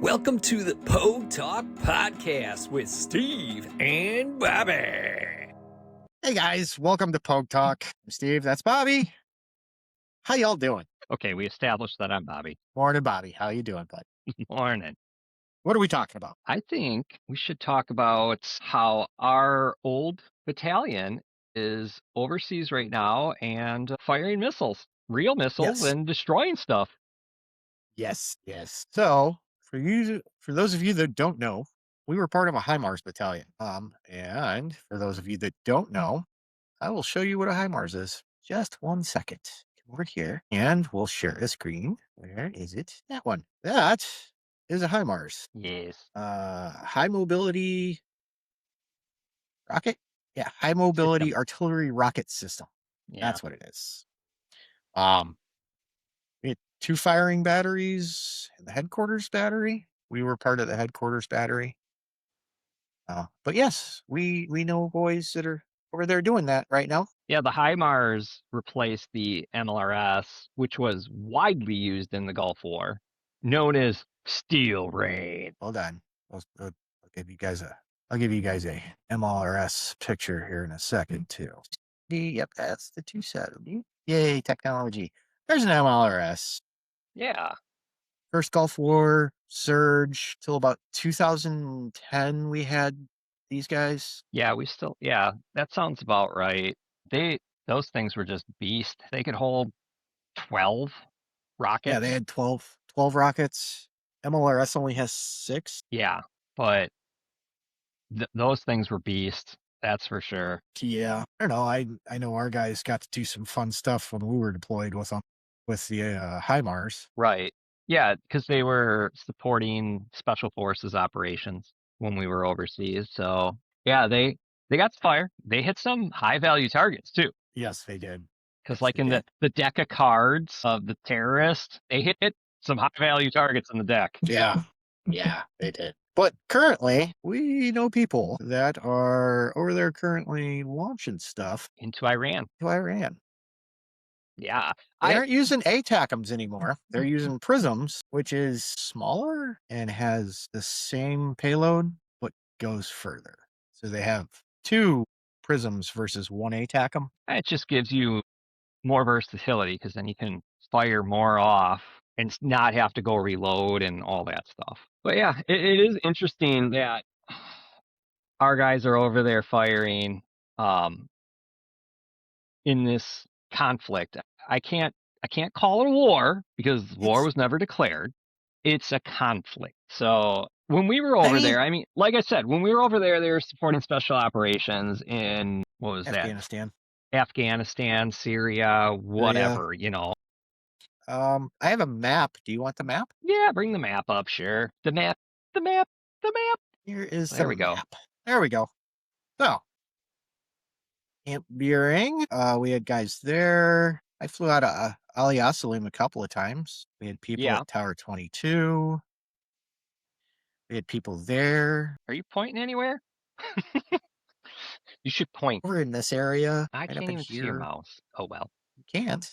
Welcome to the POG Talk podcast with Steve and Bobby. Hey guys, welcome to POG Talk. I'm Steve, that's Bobby. How y'all doing? Okay, we established that I'm Bobby. Morning, Bobby. How you doing, bud? Morning. What are we talking about? I think we should talk about how our old battalion is overseas right now and firing missiles, real missiles, Yes. and destroying stuff. Yes. So, for those of you that don't know, we were part of a HIMARS battalion. And for those of you that don't know, I will show you what a HIMARS is. Just 1 second. Come over here, and we'll share a screen. Where is it? That one. That is a HIMARS. Yes. High mobility rocket. Yeah, high mobility artillery rocket system. Yeah. That's what it is. We had 2 firing batteries and the headquarters battery. We were part of the headquarters battery. But yes, we know boys that are over there doing that right now. Yeah, the HIMARS replaced the MLRS, which was widely used in the Gulf War, known as Steel Rain. Hold on. I'll give you guys a MLRS picture here in a second too. Yep, that's the 270. Yay, technology. There's an MLRS. Yeah. First Gulf War surge till about 2010. We had these guys. Yeah, that sounds about right. Those things were just beast. They could hold 12 rockets. Yeah, they had 12 rockets. MLRS only has 6. Yeah, but those things were beast. That's for sure. Yeah, I don't know. I know our guys got to do some fun stuff when we were deployed with them, with the HIMARS. Right. Yeah, because they were supporting special forces operations when we were overseas. So yeah, they got fire. They hit some high value targets too. Yes, they did. Because Yes, like they in did. the deck of cards of the terrorists, they hit some high value targets in the deck. Yeah, they did. But currently, we know people that are over there currently launching stuff Into Iran. to Iran. Yeah. They aren't using ATACMs anymore. They're using Prisms, which is smaller and has the same payload, but goes further. So they have 2 Prisms versus 1 ATACM. It just gives you more versatility because then you can fire more off and not have to go reload and all that stuff. But yeah, it is interesting that our guys are over there firing in this conflict. I can't call it a war because war was never declared. It's a conflict. So when we were over there, I mean, like I said, when we were over there, they were supporting special operations in, what was Afghanistan. Afghanistan, Syria, whatever, you know. I have a map. Do you want the map? Yeah, bring the map up, sure. The map. Here is There the we go. map. There we go. So, Camp Buring, we had guys there. I flew out of Ali Asalim a couple of times. We had people at Tower 22. We had people there. Are you pointing anywhere? You should point. We're in this area. I can't even see your mouse. Oh, well. You can't.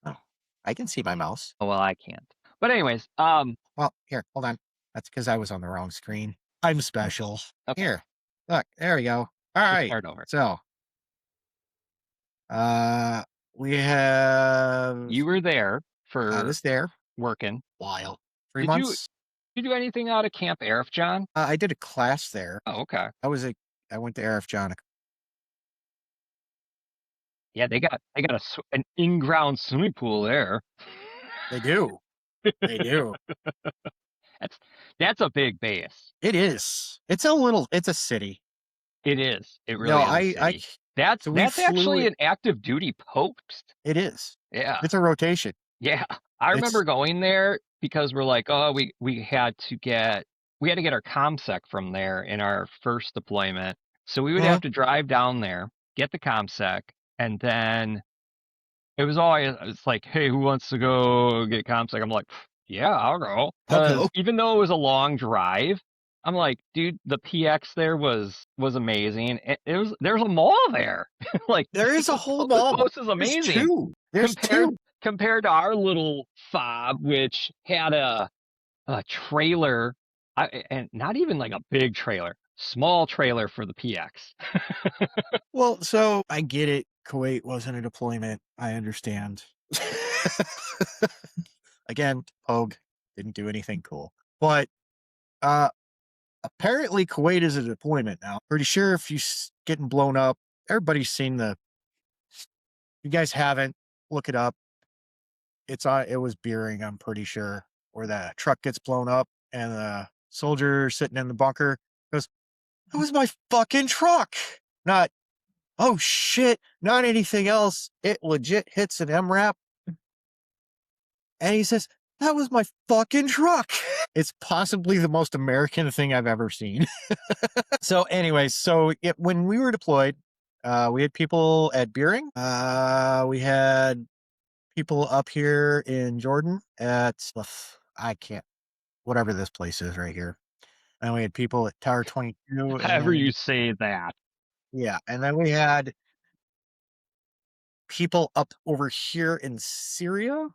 Oh, I can see my mouse. Oh, well, I can't. But anyways, well, here, hold on. That's because I was on the wrong screen. I'm special. Okay. Here, look, there we go. All right. Start over. So, we have. You were there for. I was there working. While 3 months. Did you do anything out of Camp Arif John? I did a class there. Oh, okay. I went to Arif John. Yeah, they got an in-ground swimming pool there. They do. They do. That's a big base. It is. It's a city. It is. It really is. That's actually an active duty post. It is. Yeah. It's a rotation. Yeah. I remember going there because we're like, oh, we had to get our ComSec from there in our first deployment. So we would have to drive down there, get the ComSec, and then it's like, hey, who wants to go get ComSec? I'm like, yeah, I'll go. Because even though it was a long drive, I'm like, dude, the PX there was amazing. There's a mall there. Like, there is a whole mall. This is amazing. There's two. Compared to our little fob, which had a trailer And not even like a big trailer, small trailer for the PX. Well, so I get it. Kuwait wasn't a deployment. I understand. Again, POG didn't do anything cool. But uh apparently Kuwait is a deployment now. Pretty sure if you getting blown up, everybody's seen the. You guys haven't, look it up. It was Beering, I'm pretty sure, where the truck gets blown up and the soldier sitting in the bunker goes, "That was my fucking truck." Not, "Oh shit," not anything else. It legit hits an MRAP and he says, "That was my fucking truck." It's possibly the most American thing I've ever seen. So anyways, when we were deployed, we had people at Beering. We had people up here in Jordan at, I can't, whatever this place is right here. And we had people at Tower 22. And However you then, say that. yeah. And then we had people up over here in Syria.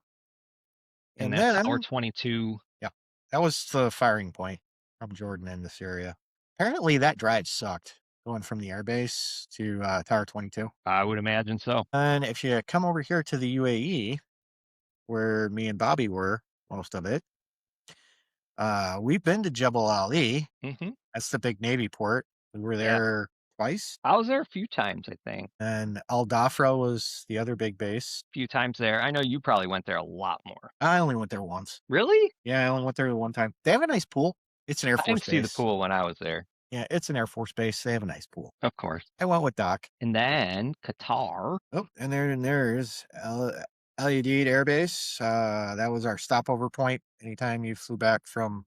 And And that Tower then, 22, yeah, that was the firing point from Jordan into Syria. Apparently that drive sucked going from the airbase to Tower 22. I would imagine so. And if you come over here to the UAE, where me and Bobby were, most of it, we've been to Jebel Ali. Hmm. That's the big Navy port. We were Yeah. there twice. I was there a few times, I think. And Al Dhafra was the other big base. A few times there. I know you probably went there a lot more. I only went there once. Really? Yeah, I only went there one time. They have a nice pool. It's an Air I Force didn't see the base. pool when I was there. Yeah, it's an Air Force base. They have a nice pool. Of course. I went with Doc. And then Qatar. Oh, and there's Al Udeid Air Base. That was our stopover point. Anytime you flew back from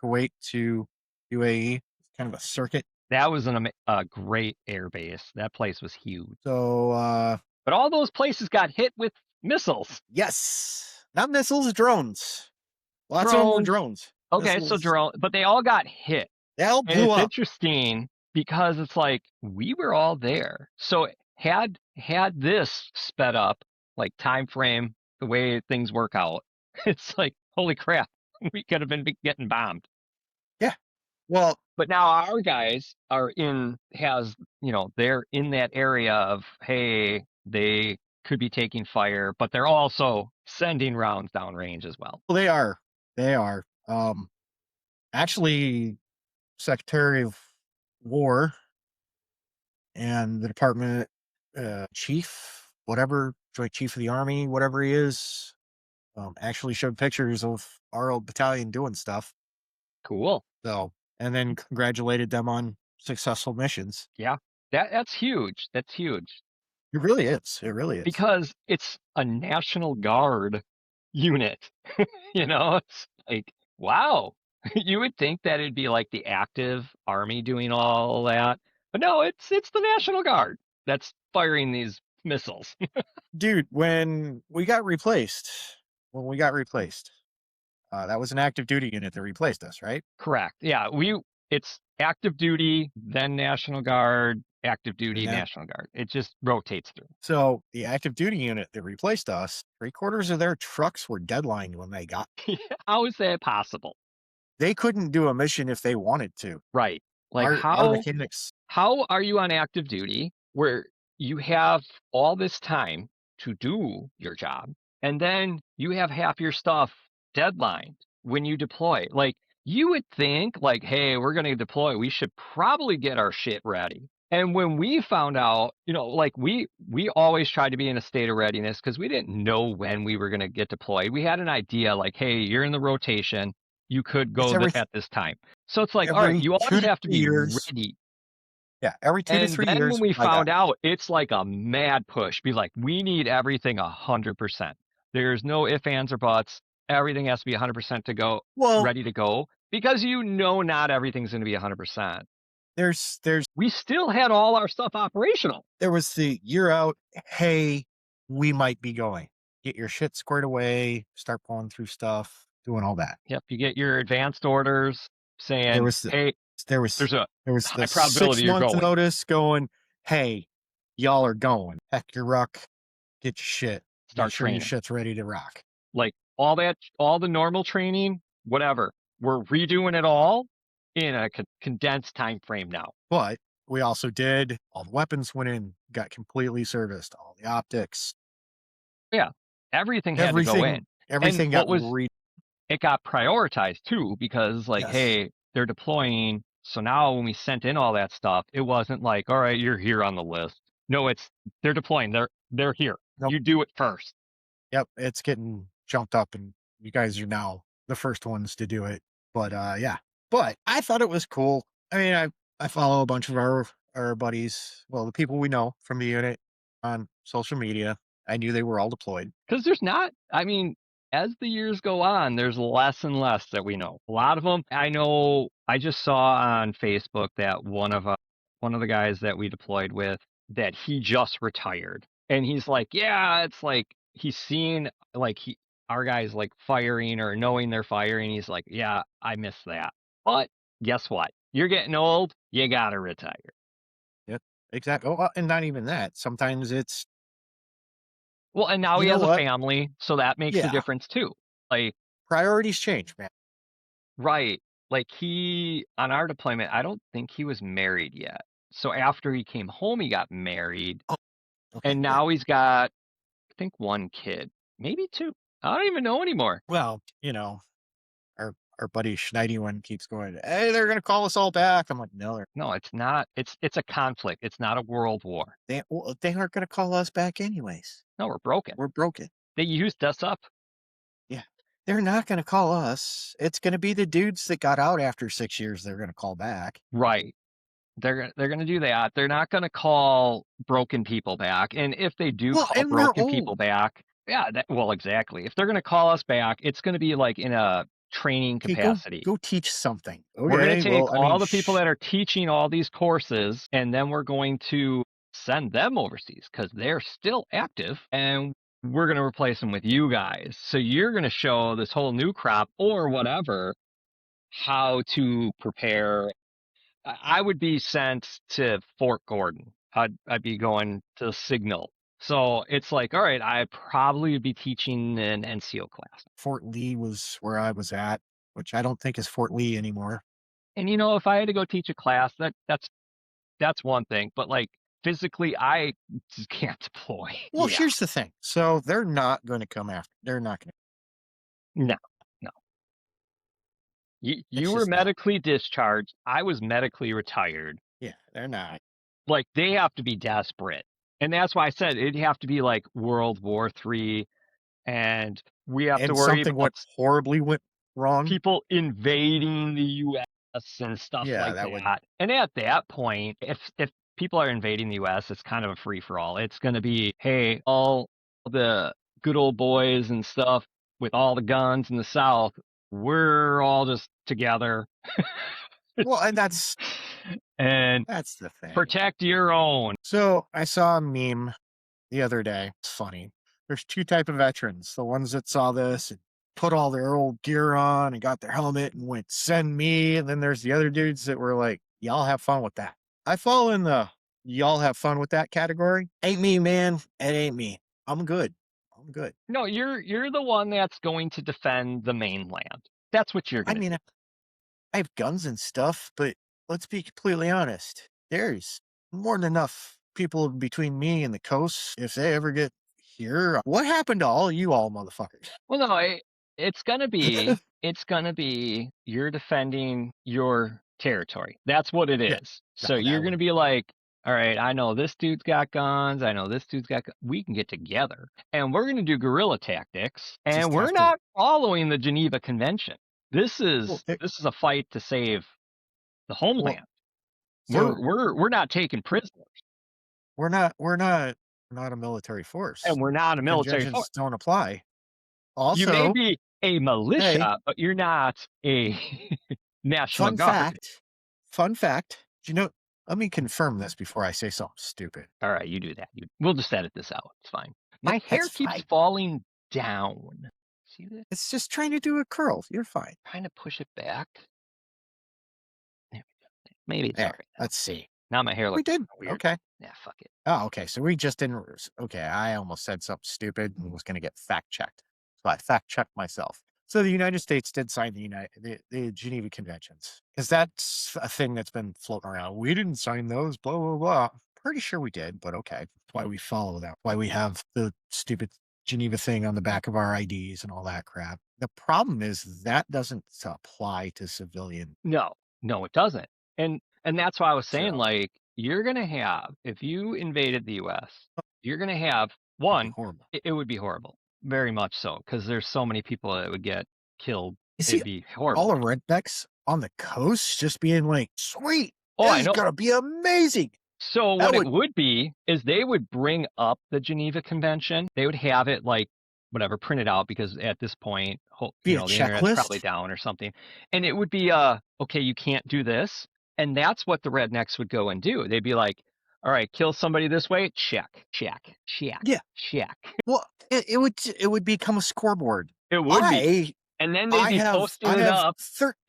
Kuwait to UAE, it's kind of a circuit. That was a great air base. That place was huge. So, but all those places got hit with missiles. yes, not missiles, drones. Lots of them were drones. Okay, Missiles. so drone, but they all got hit. They all And blew it's up. interesting because it's like we were all there. So had this sped up, like time frame, the way things work out, it's like holy crap, we could have been getting bombed. Yeah. Well, but now our guys are they're in that area of, hey, they could be taking fire, but they're also sending rounds downrange as well. Well, they are. Actually, Secretary of War and the Department Chief, whatever, Joint Chief of the Army, whatever he is, actually showed pictures of our old battalion doing stuff. Cool. So, and then congratulated them on successful missions. Yeah, that's huge. That's huge. It really is. It really is. Because it's a National Guard unit. It's like, wow. You would think that it'd be like the active army doing all that. But no, it's the National Guard that's firing these missiles. Dude, when we got replaced, that was an active duty unit that replaced us, right? Correct. Yeah, it's active duty, then National Guard, active duty, National Guard. It just rotates through. So the active duty unit that replaced us, 3/4 of their trucks were deadlined when they got. How is that possible? They couldn't do a mission if they wanted to. Right. Like our mechanics. How are you on active duty where you have all this time to do your job and then you have half your stuff deadlined when you deploy? Like you would think like, hey, we're going to deploy. We should probably get our shit ready. And when we found out, like we always tried to be in a state of readiness because we didn't know when we were going to get deployed. We had an idea like, hey, you're in the rotation. You could go at this time. So it's like, all right, you always have to be ready. Yeah, every 2 to 3 years. And then when we found out, it's like a mad push. Be like, we need everything 100%. There's no ifs, ands, or buts. Everything has to be 100% to go, ready to go. Because not everything's going to be 100%. We still had all our stuff operational. There was the year out, hey, we might be going. Get your shit squared away, start pulling through stuff, doing all that. Yep, you get your advanced orders saying, there's a high probability you're going. Notice going, hey, y'all are going. Heck your ruck, get your shit. Start training. Your shit's ready to rock. Like all the normal training, whatever. we're redoing it all in a condensed time frame now. But we also did all the weapons went in, got completely serviced, all the optics, Yeah, everything had to go everything, in. And everything got what was it got prioritized too, because like, yes. hey, they're deploying. So now when we sent in all that stuff, it wasn't like, all right, you're here on the list. No, it's they're deploying. They're here. Nope. You do it first. Yep. It's getting jumped up and you guys are now the first ones to do it. But yeah. But I thought it was cool. I mean, I follow a bunch of our buddies, well, the people we know from the unit on social media. I knew they were all deployed. Because there's not, I mean, as the years go on, there's less and less that we know. A lot of them, I know, I just saw on Facebook that one of the guys that we deployed with, that he just retired. And he's like, yeah, it's like he's seen like our guys like firing or knowing they're firing. He's like, yeah, I miss that. But guess what? You're getting old, you gotta retire. Yep. Exactly. Oh, and not even that. Sometimes it's, Well, and now you he know has a what? family, so that makes a Yeah. difference too. Like, Priorities change, man. right. Like he on our deployment, I don't think he was married yet. So after he came home, he got married, Oh, okay. and Yeah. now he's got, I think, one kid, maybe two. I don't even know anymore. Well, our buddy Schneidy one keeps going, hey, they're gonna call us all back. I'm like, no, No, it's not. It's a conflict. It's not a world war. they aren't gonna call us back anyways. No, we're broken. We're broken. They used us up. Yeah. They're not gonna call us. It's gonna be the dudes that got out after 6 years they're gonna call back. Right. They're gonna do that. They're not gonna call broken people back. And if they do Well, call and they're broken people old. back, yeah, well, exactly. If they're gonna call us back, it's gonna be like in a training Okay, capacity. go teach something. We're gonna Okay. take Well, I all mean, the people that are teaching all these courses, and then we're going to send them overseas because they're still active, and we're gonna replace them with you guys. So you're gonna show this whole new crop or whatever how to prepare. I would be sent to Fort Gordon. I'd be going to Signal. So it's like, all right, I probably would be teaching an NCO class. Fort Lee was where I was at, which I don't think is Fort Lee anymore. And if I had to go teach a class, that's one thing. But like physically, I just can't deploy. Well, Yeah. here's the thing. So they're not gonna come after. They're not gonna. No, no. You It's were just not. medically discharged. I was medically retired. Yeah, they're not. Like they have to be desperate. And that's why I said it'd have to be like World War III, and we have to And worry something about went horribly went wrong. people invading the US and stuff Yeah, like that would. that. And at that point, if people are invading the US, it's kind of a free for all. It's going to be, hey, all the good old boys and stuff with all the guns in the South, we're all just together Well, and that's and the thing. protect your own. So I saw a meme the other day. It's funny. There's two type of veterans: the ones that saw this and put all their old gear on and got their helmet and went, "Send me." And then there's the other dudes that were like, "Y'all have fun with that." I fall in the "y'all have fun with that" category. Ain't me, man. It ain't me. I'm good. I'm good. No, you're the one that's going to defend the mainland. That's what you're I going to mean, do. I have guns and stuff, but let's be completely honest. There's more than enough people between me and the coast. If they ever get here, what happened to all you all motherfuckers? Well, no, it's gonna be you're defending your territory. That's what it Yeah, is. So no, you're that gonna would. be like, all right, I know this dude's got guns. I know this dude's got. We can get together and we're gonna do guerrilla tactics, and Just we're have to. not following the Geneva Convention. This Well, is this is a fight to save the homeland. so We're not taking prisoners, we're not a military force. and we're not a military force. Conventions don't apply. You may Also, be a hey, militia, but you're not a National fun Guard. fact. Fun fact. Do you know? Let me confirm this before I say something stupid. All right, you do that. We'll just edit this out. It's fine. My hair That's keeps fine. falling down. See this? It's just trying to do a curl. You're fine. Trying to push it back. There we go. Maybe it's There. all right now. Let's see. Now my hair We looks did. weird. Okay. Yeah, fuck it. Oh, okay. So we just didn't. Okay. I almost said something stupid and was going to get fact checked. So I fact checked myself. So the United States did sign the Geneva Conventions, because that's a thing that's been floating around. We didn't sign those, blah blah blah. Pretty sure we did, but okay. That's why we follow that. Why we have the stupid Geneva thing on the back of our IDs and all that crap. The problem is that doesn't apply to civilian. No, no, it doesn't. And that's why I was saying, So like, you're gonna have if you invaded the US, you're gonna have it'd be one, horrible. it would be horrible. Very much so, because there's so many people that would get killed. You see, It'd be all horrible. the rednecks on the coast just being like, "Sweet, Oh, this I is know. gonna be amazing." So That what it would would be is they would bring up the Geneva Convention. They would have it like whatever printed out because at this point, be a the internet's probably checklist. down or something. And it would be okay, you can't do this. And that's what the rednecks would go and do. They'd be like, all right, kill somebody this way, check, check, check, Yeah. check. Well, it would become a scoreboard. It would be. I And then they'd I be have posting I it have up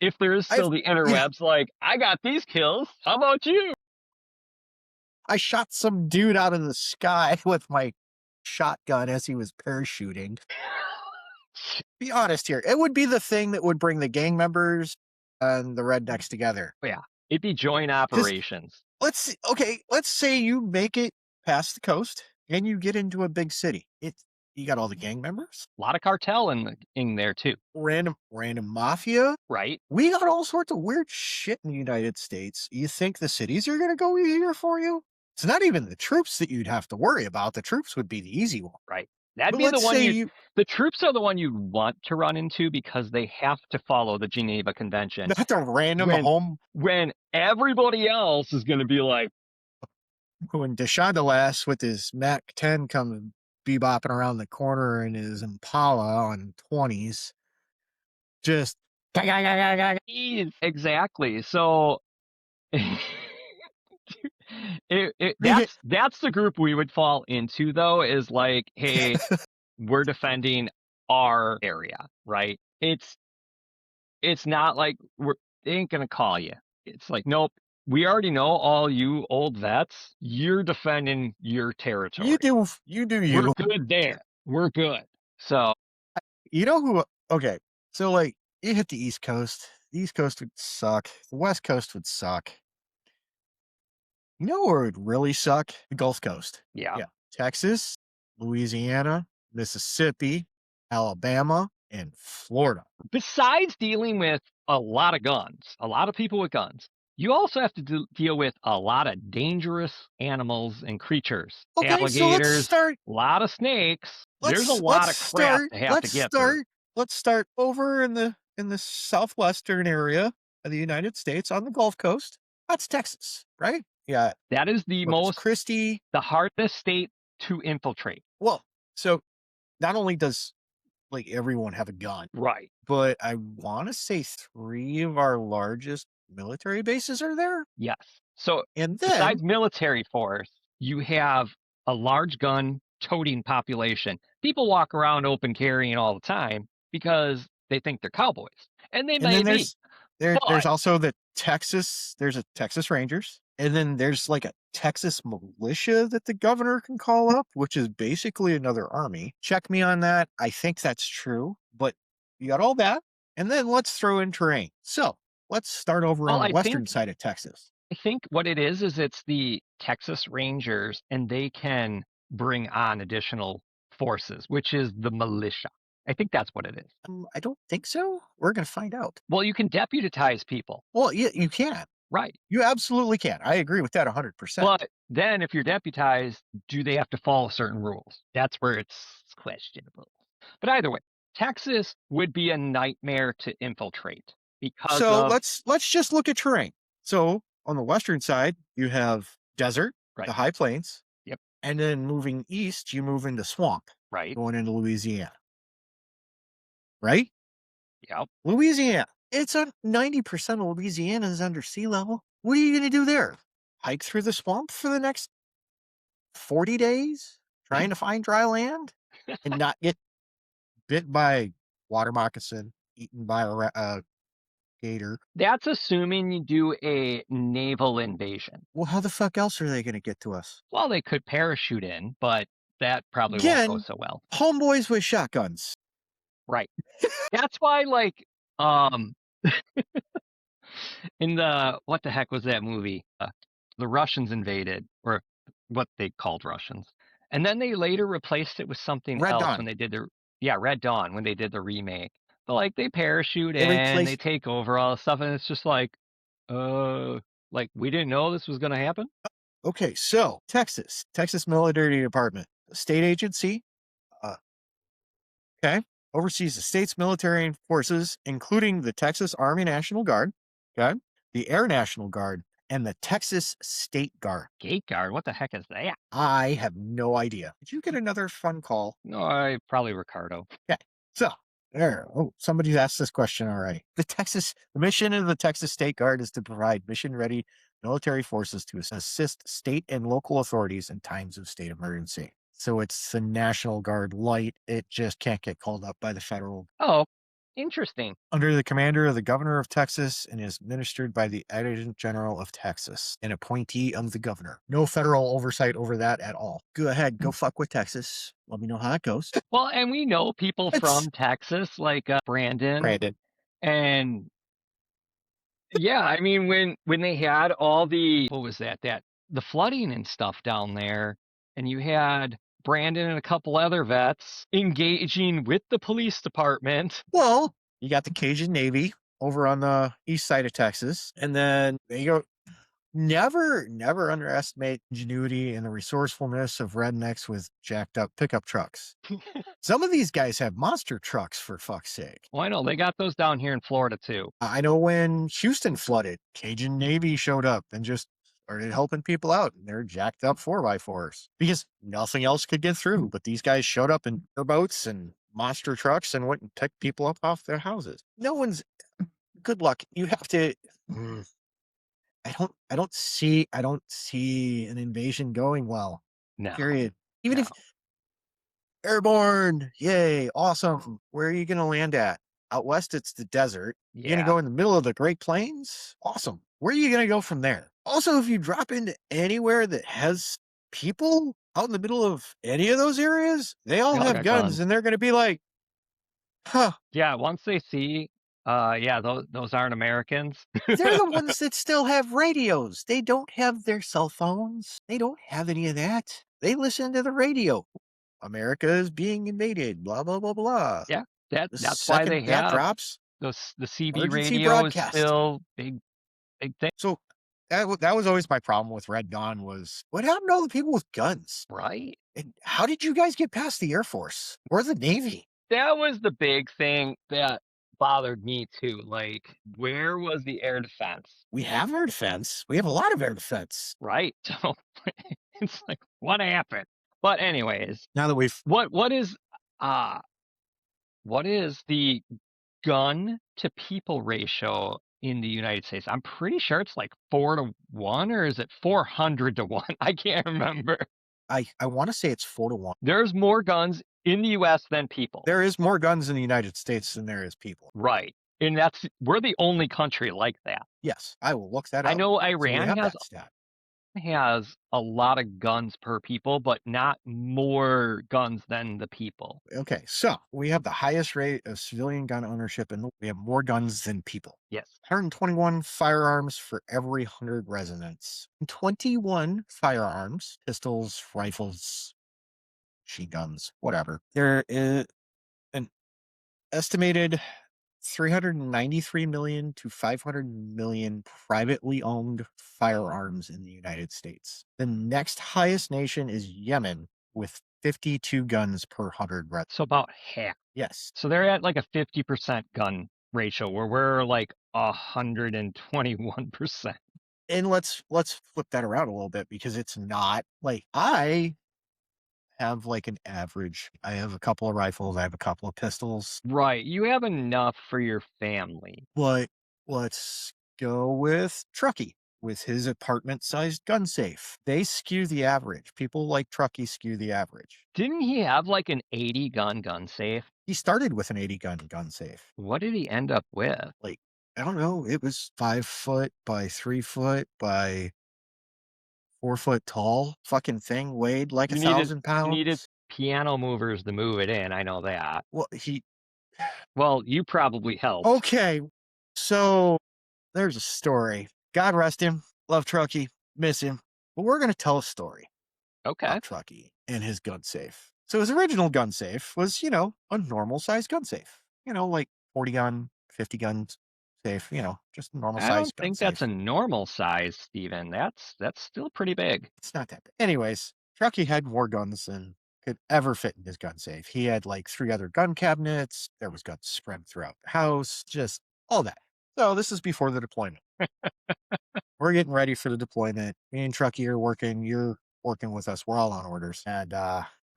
if there is I've still the yeah, interwebs, like, I got these kills. How about you? I shot some dude out of the sky with my shotgun as he was parachuting. Be honest here. It would be the thing that would bring the gang members and the rednecks together. Yeah. It'd be joint 'Cause operations. let's say you make it past the coast and you get into a big city. You got all the gang members, A lot of cartel in there too, random mafia. right? We got all sorts of weird shit in the United States. You think the cities are going to go easier for you? It's not even the troops that you'd have to worry about. The troops would be the easy one. Right. That'd But be the let's one say you the troops are the one you'd want to run into because they have to follow the Geneva Convention not the random when home when everybody else is going to be like, when Deshandelas with his Mac 10 comes bebopping around the corner in his Impala on 20s, just Exactly. So that's the group we would fall into though is like, hey, we're defending our area, right? It's not like they ain't gonna call you. It's like, nope, we already know all you old vets. You're defending your territory. you do you. We're good there. We're good. So You know who? Okay, so like you hit the East Coast. The East Coast would suck. The West Coast would suck. You know where it would really suck? The Gulf Coast. yeah, Yeah, Texas, Louisiana, Mississippi, Alabama, and Florida. besides dealing with a lot of guns, a lot of people with guns, you also have to deal with a lot of dangerous animals and creatures. Okay, so Alligators, a lot of snakes. There's a lot of crap to have to get through. Let's start over in the southwestern area of the United States on the Gulf Coast. That's Texas, right? Yeah, That is the Corpus Christi. the hardest state to infiltrate. Well, so not only does like everyone have a gun, Right. but I want to say 3 of our largest military bases are there. Yes. So And then besides military force, you have a large gun toting population. People walk around open carrying all the time because they think they're cowboys. And they and may then be. there's But also there's a Texas Rangers, and then there's like a Texas militia that the governor can call up, which is basically another army. Check me on that. I think that's true, but you got all that, and then let's throw in terrain. So let's start over well, on the I western think side of Texas. I think what it is it's the Texas Rangers and they can bring on additional forces, which is the militia. I think that's what it is. I don't think so. We're gonna find out. Well, you can deputize people, Well, yeah, you can. right? You absolutely can. I agree with that 100%. But then if you're deputized, do they have to follow certain rules? That's where it's questionable. But either way, Texas would be a nightmare to infiltrate because So of let's just look at terrain. So on the western side, you have desert, right, the high plains, yep, and then moving east, you move into swamp, right, going into Louisiana, right? yep. Louisiana. It's on 90% of Louisiana is under sea level. What are you going to do there? Hike through the swamp for the next 40 days trying to find dry land and not get bit by water moccasin, eaten by a gator. That's assuming you do a naval invasion. Well, how the fuck else are they going to get to us? Well, they could parachute in, but that probably won't go Again, so well. homeboys with shotguns. Right. That's why, like, um, in the what the heck was that movie? The Russians invaded, or what they called Russians, and then they later replaced it with something Red else Dawn. when they did the yeah, Red Dawn when they did the remake. But like they parachute They in, they replaced. take over all the stuff, and it's just uh, like we didn't know this was gonna happen. Okay, so Texas Military Department, a state agency. Uh, okay, oversees the state's military forces, including the Texas Army National Guard. Okay, the Air National Guard and the Texas State Guard. Gate guard, what the heck is that? I have no idea. Did you get another fun call? No, I probably Ricardo. Okay. So there. Oh, somebody's asked this question already. The mission of the Texas State Guard is to provide mission-ready military forces to assist state and local authorities in times of state emergency. So it's the National Guard light. It just can't get called up by the federal. Oh, interesting. Under the commander of the governor of Texas and is administered by the adjutant general of Texas, an appointee of the governor. No federal oversight over that at all. Go ahead, go fuck with Texas. Let me know how it goes. Well, and we know people It's from Texas, like Brandon, Brandon. and yeah, I mean when they had all the what was that the flooding and stuff down there, and you had Brandon and a couple other vets engaging with the police department. Well, you got the Cajun Navy over on the east side of Texas, and then there you go. Never underestimate ingenuity and the resourcefulness of rednecks with jacked up pickup trucks. Some of these guys have monster trucks, for fuck's sake. Well, I know they got those down here in Florida too. I know when Houston flooded, Cajun Navy showed up and just started helping people out. And they're jacked up 4x4s because nothing else could get through. But these guys showed up in boats and monster trucks and went and picked people up off their houses. No one's good luck. You have to. I don't see an invasion going well. No, Period. Even no. if airborne, yay, awesome. Where are you going to land at? Out west, it's the desert. You're going to Yeah. go in the middle of the Great Plains? Awesome. Where are you going to go from there? Also, if you drop into anywhere that has people out in the middle of any of those areas, they all They all have got guns, guns. and they're going to be like, huh, Yeah, once they see, yeah, those aren't Americans. they're the ones that still have radios. They don't have their cell phones. They don't have any of that. They listen to the radio. America is being invaded, blah, blah, blah, blah. Yeah, The that's why they second that have drops, the CB emergency radio is broadcast. still big thing, So that was always my problem with Red Dawn was what happened to all the people with guns? right? And how did you guys get past the Air Force or the Navy? That was the big thing that bothered me too. Like, where was the air defense? We have air defense. We have a lot of air defense. Right? So it's like, what happened? But anyways, Now that we've uh what is the gun to people ratio in the United States? I'm pretty sure it's like 4-to-1, or is it 400-to-1? I can't remember. I want to say it's 4-to-1. There's more guns in the US than people. There is more guns in the United States than there is people. Right. And we're the only country like that. Yes, I will look that up. I know So we Iran have has that stat. a lot of guns per people, but not more guns than the people. Okay, so we have the highest rate of civilian gun ownership, and we have more guns than people. Yes. 121 firearms for every 100 residents. 21 firearms, pistols, rifles, machine guns, whatever. There is an estimated 393 million to 500 million privately owned firearms in the United States. The next highest nation is Yemen with 52 guns per 100 residents. So about half. Yes. So they're at like a 50% gun ratio where we're like 121%. And let's flip that around a little bit because it's not like I have like an average. I have a couple of rifles, I have a couple of pistols. Right. You have enough for your family. But let's go with Truckee with his apartment-sized gun safe. They skew the average. People like Truckee skew the average. Didn't he have like an 80 gun safe? He started with an 80 gun safe. What did he end up with? Like, I don't know. It was 5 foot by 3 foot by 4 foot tall. Fucking thing weighed like You 1,000 needed pounds. piano movers to move it in. I know that. Well, he Well, you probably helped. Okay, so there's a story. God rest him. Love Truckee. Miss him. But we're going to tell a story Okay. about Truckee and his gun safe. So his original gun safe was, a normal size gun safe. Like 40 gun, 50 gun safe, just a normal I don't size gun think that's a safe. normal size, Steven. That's still pretty big. It's not that big. Anyways, Truckee had more guns than could ever fit in his gun safe. He had like 3 other gun cabinets. There was guns spread throughout the house, just all that. So this is before the deployment. We're getting ready for the deployment. Me and Truckee are working. You're working with us. We're all on orders. And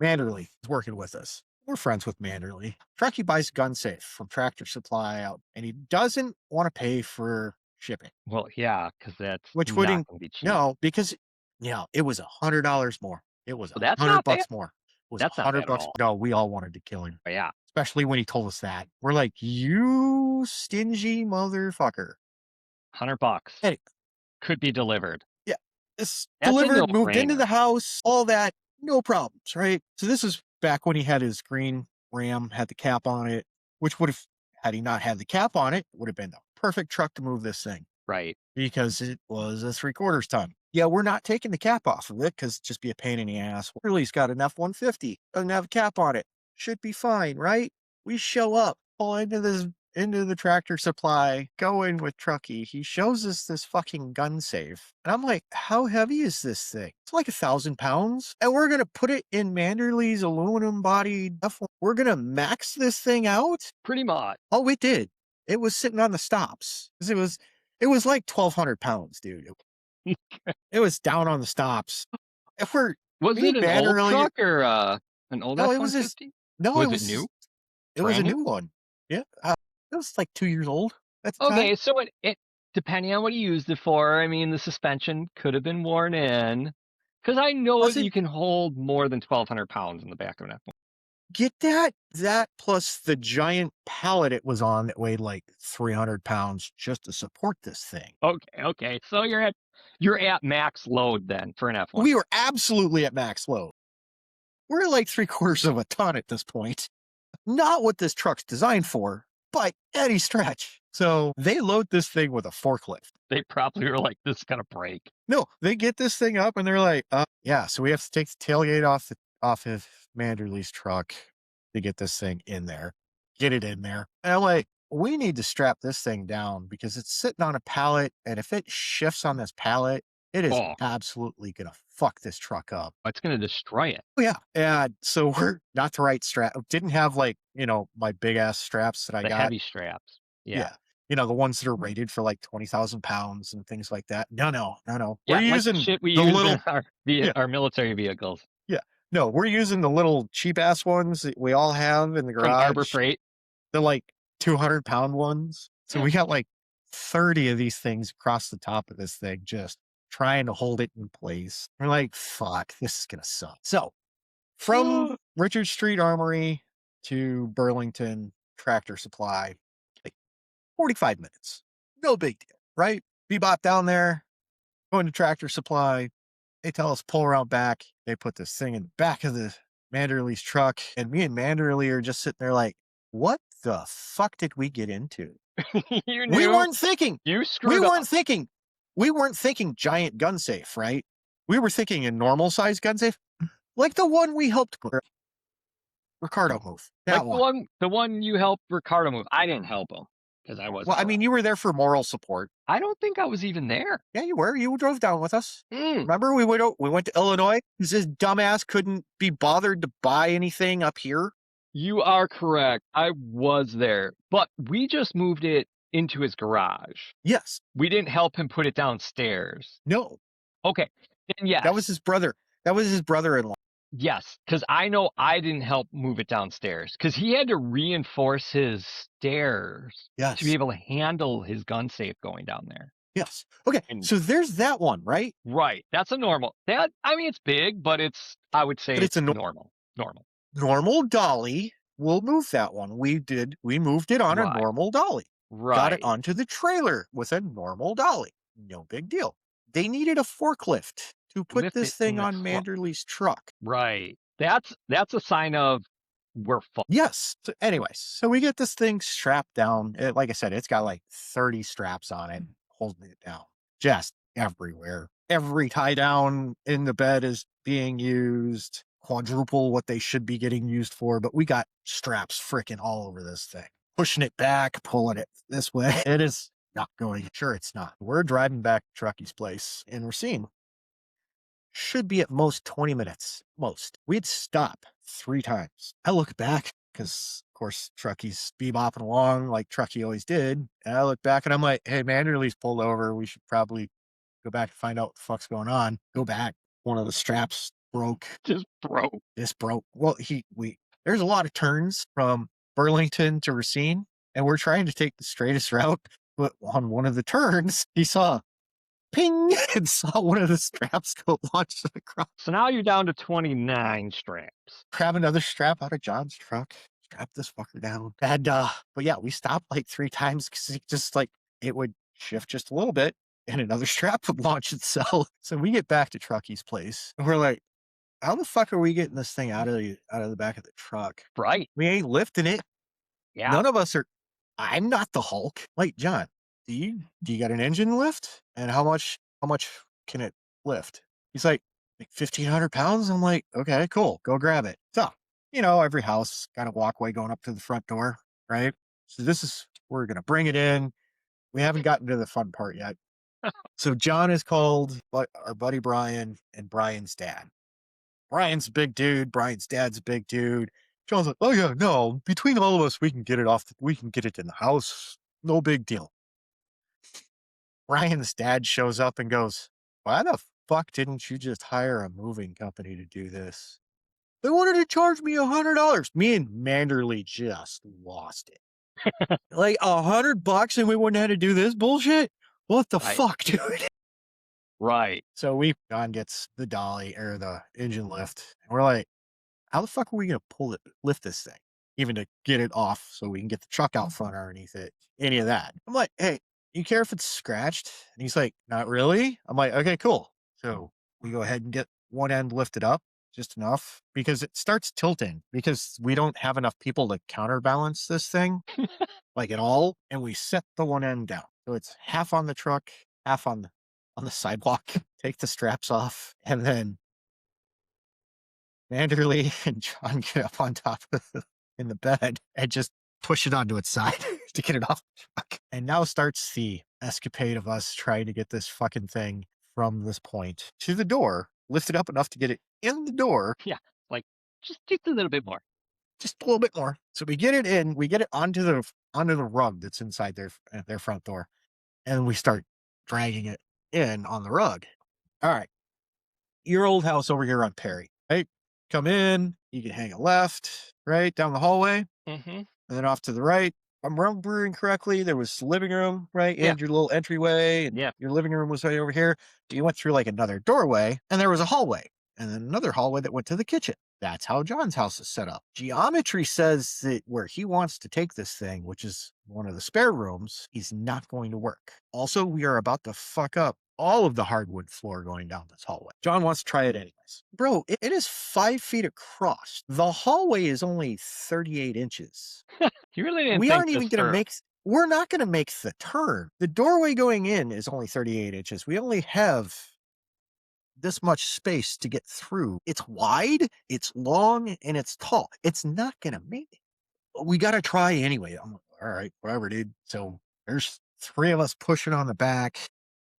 Manderley is working with us. We're friends with Manderley. Truckee buys gun safe from Tractor Supply out, and he doesn't want to pay for shipping. Well, yeah, because that's Which not would going to be cheap. no, because it was $100 more. It was Well, that's $100 not bad. bucks more. It was That's not bad at $100. all. No, we all wanted to kill him, But yeah, especially when he told us that. We're like, you stingy motherfucker. $100 Anyway, could be delivered. yeah, it's That's a delivered, moved into no-brainer. the house, all that, no problems, right? So this is back when he had his green Ram, had the cap on it, which would have, had he not had the cap on it, would have been the perfect truck to move this thing. Right. Because it was a 3/4 ton. Yeah, we're not taking the cap off of it because it'd just be a pain in the ass. Really, has got an F-150, doesn't have a cap on it. Should be fine, right? We show up, pull into the Tractor Supply, go in with Truckee. He shows us this fucking gun safe. And I'm like, how heavy is this thing? It's like 1,000 pounds. And we're gonna put it in Manderley's aluminum bodied F1. We're gonna max this thing out. Pretty much. Oh, it did. It was sitting on the stops. It was like 1,200 pounds, dude. It was down on the stops. If we're Was me it and an old Manderley, truck or an old no, it was his, F-150? no, Was it new? it was a Brand new one. Yeah, it was like 2 years old at the time. Okay, so it depending on what you used it for, I mean, the suspension could have been worn in. Because I know Was you it? can hold more than 1,200 pounds in the back of an F-150. Get that? That plus the giant pallet it was on that weighed like 300 pounds just to support this thing. Okay. So you're at max load then for an F-150. We were absolutely at max load. We're like 3/4 of a ton at this point. Not what this truck's designed for, by any stretch. So they load this thing with a forklift. They probably were like, this is gonna break. No, they get this thing up and they're like, yeah, so we have to take the tailgate off of Manderley's truck to get this thing in there, get it in there. And I'm like, we need to strap this thing down because it's sitting on a pallet. And if it shifts on this pallet, it is Oh, absolutely going to fuck this truck up. it's gonna destroy it. Oh, yeah. And so we're not the right strap. Didn't have like, my big ass straps that I The got. heavy straps. Yeah. The ones that are rated for like 20,000 pounds and things like that. No. Yeah, We're like the using shit we the use little, in yeah, our military vehicles yeah. No, we're using the little cheap ass ones that we all have in the from Harbor garage. Freight. The like 200-pound ones. So we got like 30 of these things across the top of this thing, just trying to hold it in place. We're like, fuck, this is going to suck. So from Richard Street Armory to Burlington Tractor Supply, like 45 minutes. No big deal, right? Bebop down there, going to Tractor Supply. They tell us pull around back. They put this thing in the back of the Manderley's truck. And me and Manderley are just sitting there like, what the fuck did we get into? You We knew weren't thinking. you We screwed up. weren't thinking. We weren't thinking giant gun safe, right? We were thinking a normal size gun safe, like the one we helped Ricardo move. That Like one. the one you helped Ricardo move. I didn't help him because I wasn't. Well, I mean, you were there for moral support. I don't think I was even there. Yeah, you were. You drove down with us. Mm, Remember, we went to Illinois because this dumbass couldn't be bothered to buy anything up here. you are correct. I was there, but we just moved it into his garage. Yes. We didn't help him put it downstairs. No. Okay, then yes. That was his brother. That was his brother-in-law. Yes, because I know I didn't help move it downstairs because he had to reinforce his stairs Yes. to be able to handle his gun safe going down there. Yes. Okay. And- So there's that one, right? Right. That's a normal. I mean, it's big, but I would say But it's it's a normal. Normal. Normal dolly. We'll move that one. We moved it on a Right. normal dolly. Right. Got it onto the trailer with a normal dolly. No big deal. They needed a forklift to put Lift this it thing in the on Manderley's truck. Right. That's a sign of we're full. Yes. So anyways, so we get this thing strapped down. Like I said, it's got like 30 straps on it, holding it down just everywhere. Every tie down in the bed is being used, quadruple what they should be getting used for. But we got straps freaking all over this thing, pushing it back, pulling it this way. It is not going. Sure, it's not. We're driving back to Trucky's place and we're seeing should be at most 20 minutes. Most. We'd stop 3 times. I look back because, of course, Trucky's bebopping along like Trucky always did. And I look back and I'm like, hey, Manderley's pulled over. We should probably go back and find out what the fuck's going on. Go back. One of the straps broke. Just broke. This broke. Well, there's a lot of turns from Burlington to Racine, and we're trying to take the straightest route. But on one of the turns, he saw ping and saw one of the straps go launch across. So now you're down to 29 straps. Grab another strap out of John's truck, strap this fucker down. And but yeah, we stopped like 3 times because it just like it would shift just a little bit and another strap would launch itself. So we get back to Trucky's place and we're like, how the fuck are we getting this thing out of the back of the truck? Right. We ain't lifting it. Yeah. None of us are. I'm not the Hulk. Like, John, do you got an engine lift? And how much can it lift? He's like 1,500 pounds. I'm like, okay, cool. Go grab it. So, every house got a walkway going up to the front door, right? So we're going to bring it in. We haven't gotten to the fun part yet. So John has called our buddy Brian and Brian's dad. Brian's a big dude. Brian's dad's a big dude. John's like, oh yeah, no, between all of us, we can get it we can get it in the house. No big deal. Brian's dad shows up and goes, why the fuck didn't you just hire a moving company to do this? They wanted to charge me $100. Me and Manderley just lost it. Like $100 and we wouldn't have to do this bullshit? What the fuck, dude? Right. So John gets the dolly or the engine lift. And we're like, how the fuck are we going to lift this thing? Even to get it off so we can get the truck out front underneath it. Any of that. I'm like, hey, you care if it's scratched? And he's like, not really. I'm like, okay, cool. So we go ahead and get one end lifted up just enough because it starts tilting because we don't have enough people to counterbalance this thing like at all. And we set the one end down. So it's half on the truck, half on the sidewalk. Take the straps off and then Manderley and John get up on top of in the bed and just push it onto its side to get it off the truck. And now starts the escapade of us trying to get this fucking thing from this point to the door, lift it up enough to get it in the door. Yeah, like just a little bit more. Just a little bit more. So we get it in, we get it onto the rug that's inside their front door. And we start dragging it in on the rug. All right. Your old house over here on Perry, right? Come in, you can hang a left, right, down the hallway, and then off to the right. If I'm remembering correctly, there was the living room, right, and your little entryway, and your living room was right over here. You went through like another doorway, and there was a hallway, and then another hallway that went to the kitchen. That's how John's house is set up. Geometry says that where he wants to take this thing, which is one of the spare rooms, is not going to work. Also, we are about to fuck up all of the hardwood floor going down this hallway. John wants to try it anyways. Bro, it is 5 feet across. The hallway is only 38 inches. You really didn't We think aren't even going to we're not going to make the turn. The doorway going in is only 38 inches. We only have this much space to get through. It's wide, it's long, and it's tall. It's not going to make it. We got to try anyway. I'm like, all right, whatever, dude. So there's 3 of us pushing on the back.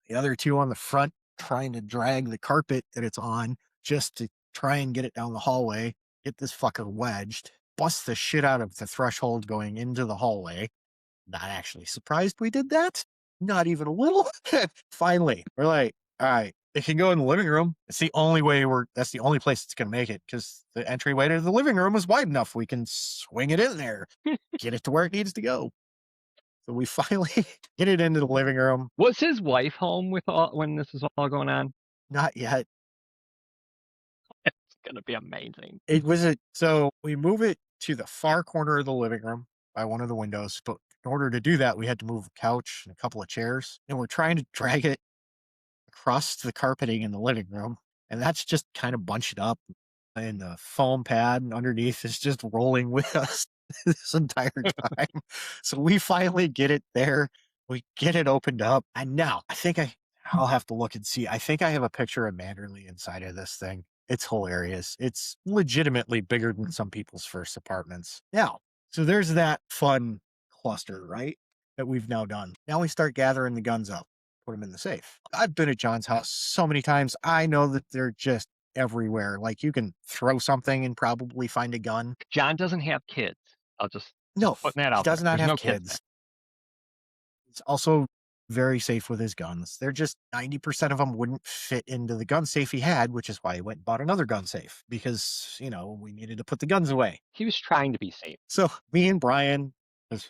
The other 2 on the front trying to drag the carpet that it's on just to try and get it down the hallway, get this fucker wedged, bust the shit out of the threshold going into the hallway. Not actually surprised we did that. Not even a little. Finally, we're like, all right, it can go in the living room. It's the only way that's the only place it's going to make it because the entryway to the living room is wide enough. We can swing it in there, get it to where it needs to go. So we finally get it into the living room. Was his wife home when this is all going on? Not yet. It's going to be amazing. So we move it to the far corner of the living room by one of the windows. But in order to do that, we had to move a couch and a couple of chairs. And we're trying to drag it across the carpeting in the living room. And that's just kind of bunched up. and the foam pad underneath is just rolling with us this entire time. So we finally get it there. We get it opened up. And now I'll have to look and see. I think I have a picture of Manderley inside of this thing. It's hilarious. It's legitimately bigger than some people's first apartments. Now, so there's that fun cluster, right? That we've now done. Now we start gathering the guns up, put them in the safe. I've been at John's house so many times. I know that they're just everywhere. Like you can throw something and probably find a gun. John doesn't have kids. I'll just No, putting that he out there. does not There's have no kids kids. He's also very safe with his guns. They're just 90% of them wouldn't fit into the gun safe he had, which is why he went and bought another gun safe because, we needed to put the guns away. He was trying to be safe. So me and Brian, 'cause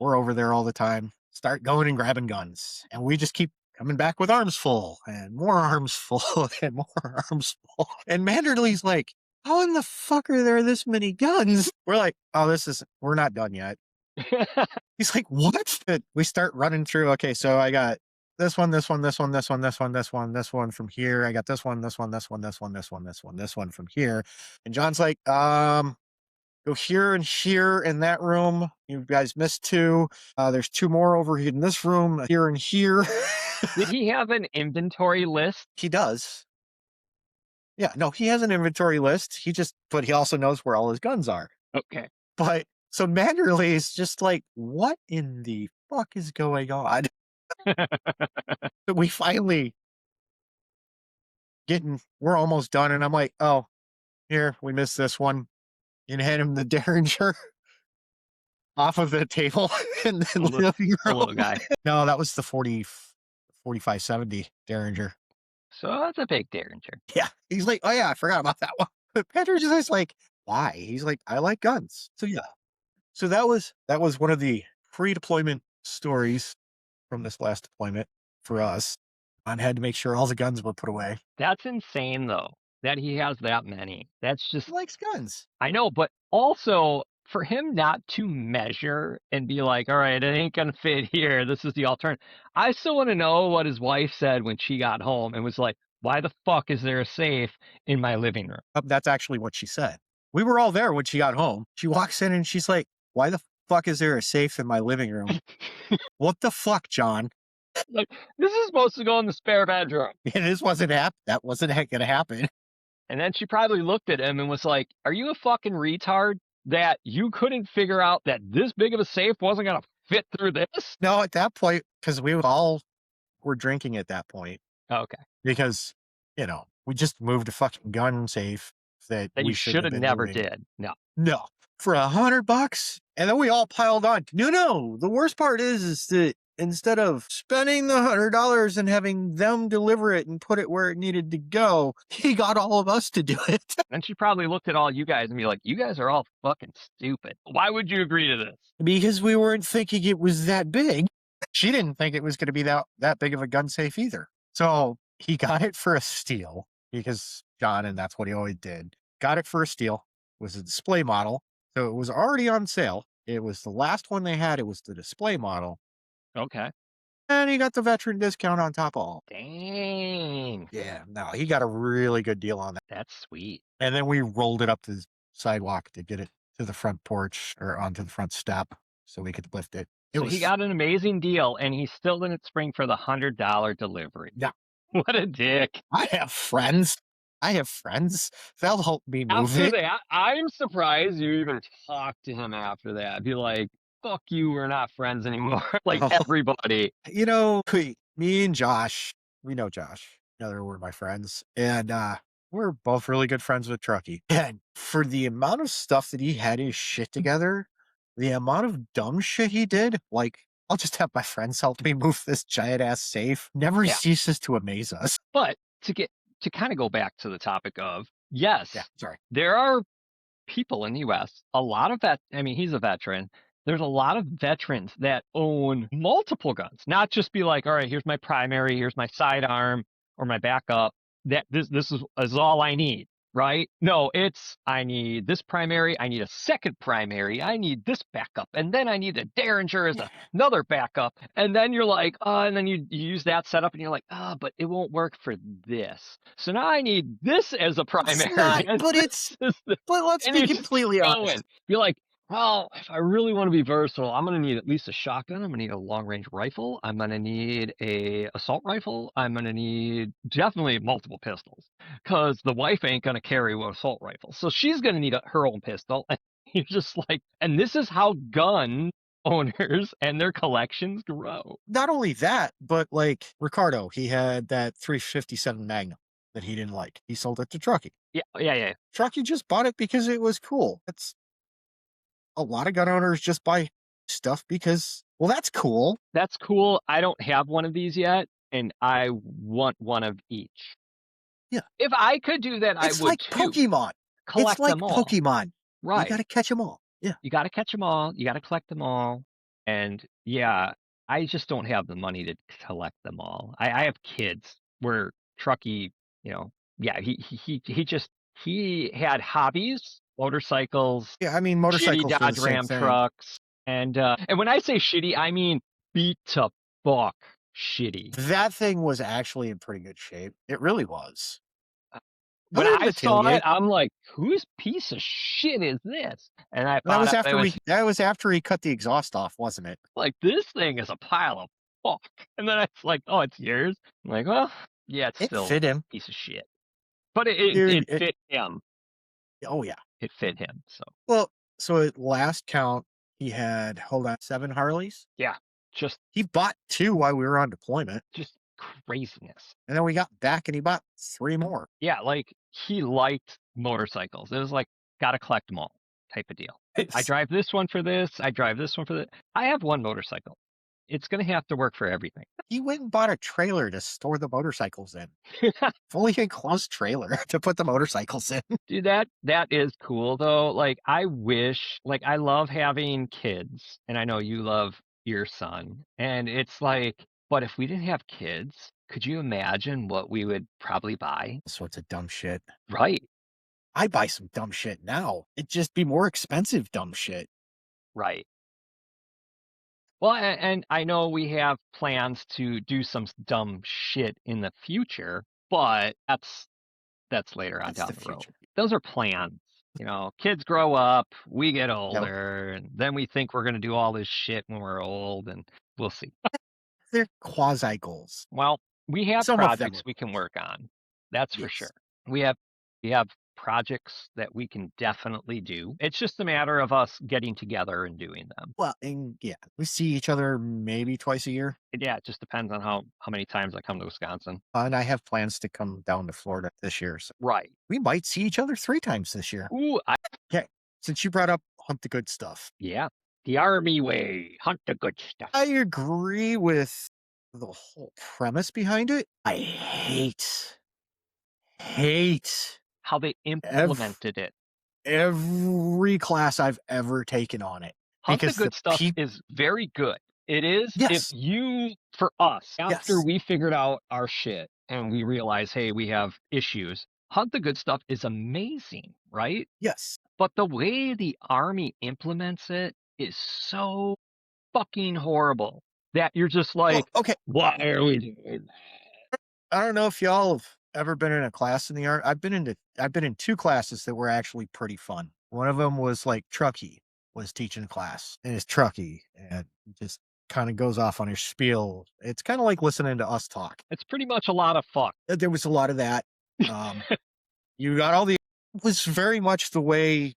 we're over there all the time, start going and grabbing guns. And we just keep coming back with arms full and more arms full and more arms full. And Manderley's like, how in the fuck are there this many guns? We're like, oh, we're not done yet. He's like, what? And we start running through. Okay, so I got this one, this one, this one, this one, this one, this one, this one from here. I got this one, this one, this one, this one, this one, this one, this one from here. And John's like, go here and here in that room. You guys missed two. There's two more over here in this room, here and here. Did he have an inventory list? He does. Yeah, no, he has an inventory list. But he also knows where all his guns are. Okay. But so Manderley is just like, what in the fuck is going on? So we finally we're almost done. And I'm like, oh, here, we missed this one. And hand him the Derringer off of the table in the living room. The little guy. No, that was the 4570 Derringer. So that's a big Derringer. Yeah. He's like, oh yeah, I forgot about that one. But Patrick's just like, why? He's like, I like guns. So yeah. So that was one of the pre-deployment stories from this last deployment for us. I had to make sure all the guns were put away. That's insane though, that he has that many. That's just, He likes guns. I know, but also for him not to measure and be like, all right, it ain't gonna fit here. This is the alternative. I still want to know what his wife said when she got home and was like, why the fuck is there a safe in my living room? That's actually what she said. We were all there when she got home. She walks in and she's like, why the fuck is there a safe in my living room? What the fuck, John? Like, this is supposed to go in the spare bedroom. That wasn't gonna happen. And then she probably looked at him and was like, are you a fucking retard that you couldn't figure out that this big of a safe wasn't going to fit through this? No, at that point, because we all were drinking at that point. Okay. Because, we just moved a fucking gun safe that we you should have never moving. did. No. For $100. And then we all piled on. No. The worst part is that instead of spending the $100 and having them deliver it and put it where it needed to go, he got all of us to do it. And she probably looked at all you guys and be like, you guys are all fucking stupid. Why would you agree to this? Because we weren't thinking it was that big. She didn't think it was going to be that big of a gun safe either. So he got it for a steal because John, and that's what he always did, got it for a steal. It was a display model. So it was already on sale. It was the last one they had. It was the display model. Okay. And he got the veteran discount on top of all. Dang. Yeah, no, he got a really good deal on that. That's sweet. And then we rolled it up the sidewalk to get it to the front porch or onto the front step so we could lift it. He got an amazing deal and he still didn't spring for the $100 delivery. Yeah. What a dick. I have friends. They'll help me move after it. That, I'm surprised you even talked to him after that. Be like, fuck you, we're not friends anymore. Like everybody. Me and Josh, we know Josh. They're one of my friends. And we're both really good friends with Truckee. And for the amount of stuff that he had his shit together, the amount of dumb shit he did, like, I'll just have my friends help me move this giant ass safe, never ceases to amaze us. But to kind of go back to the topic of, yes, sorry, there are people in the U.S., a lot of he's a veteran. There's a lot of veterans that own multiple guns, not just be like, all right, here's my primary, here's my sidearm or my backup. That this is all I need. right? No, it's I need this primary, I need a second primary, I need this backup, and then I need a Derringer as another backup. And then you're like, and then you use that setup and you're like, but it won't work for this. So now I need this as a It's primary. not, And but this is the, but let's and be you're just completely going. honest. You're like, well, if I really want to be versatile, I'm going to need at least a shotgun. I'm going to need a long range rifle. I'm going to need a assault rifle. I'm going to need definitely multiple pistols because the wife ain't going to carry an assault rifle. So she's going to need her own pistol. And you're just like, and this is how gun owners and their collections grow. Not only that, but like Ricardo, he had that 357 Magnum that he didn't like. He sold it to Truckee. Yeah. Truckee just bought it because it was cool. That's a lot of gun owners just buy stuff because, well, that's cool. That's cool. I don't have one of these yet, and I want one of each. Yeah. If I could do that, I It's would like too. Pokemon. Collect It's like them all. Pokemon. You Right. got to catch them all. Yeah. You got to catch them all. You got to collect them all. And yeah, I just don't have the money to collect them all. I have kids where Truckee, yeah, he had hobbies, motorcycles, Yeah. I mean, shitty motorcycles are the Dodge same Ram thing. trucks. And when I say shitty, I mean beat to fuck shitty. That thing was actually in pretty good shape. It really was. When Other than I the saw it, tailgate, I'm like, whose piece of shit is this? And I that found was out that was after he cut the exhaust off, wasn't it? like, this thing is a pile of fuck. And then it's like, oh, it's yours? I'm like, well, yeah, it's It still fit him. a piece of shit. But it Dude, fit him. oh yeah. It fit him. So Well, so at last count, he had, hold on, 7 Harleys. yeah, just He bought 2 while we were on deployment. craziness. And then we got back and he bought 3 more. Yeah, like he liked motorcycles. It was like, gotta collect them all type of deal. I drive this one for this. I drive this one for that. I have one motorcycle. It's going to have to work for everything. He went and bought a trailer to store the motorcycles in. Fully enclosed trailer to put the motorcycles in. Dude, that is cool though. Like I wish, like I love having kids, and I know you love your son. And it's like, but if we didn't have kids, could you imagine what we would probably buy? All sorts of dumb shit. Right, I buy some dumb shit now. It'd just be more expensive dumb shit. right. Well, and I know we have plans to do some dumb shit in the future, but that's later on That's down the the road. future. Those are plans. Kids grow up, we get older, and then we think we're going to do all this shit when we're old, and we'll see. They're quasi goals. Well, we have Some of them projects are. we can work on. That's for Yes. sure. We have projects that we can definitely do. It's just a matter of us getting together and doing them. Well, and yeah, we see each other maybe twice a year. Yeah, it just depends on how many times I come to Wisconsin. And I have plans to come down to Florida this year. So Right. we might see each other 3 times this year. Ooh, Okay. Since you brought up hunt the good stuff, yeah. The Army way. Hunt the good stuff. I agree with the whole premise behind it. I hate How they implemented it. every class I've ever taken on it. Hunt the Because the good stuff peop- is very good. It is Yes. for us, after Yes. we figured out our shit and we realize, hey, we have issues, Hunt the good stuff is amazing, right? Yes. But the way the Army implements it is so fucking horrible that you're just like, Well, okay. why are we doing that? I don't know if y'all have ever been in a class in the art. I've been in 2 classes that were actually pretty fun. One of them was like Truckee was teaching a class, and it's Truckee, and just kind of goes off on his spiel. It's kind of like listening to us talk. It's pretty much a lot of fuck. There was a lot of that. You got all the. It was very much the way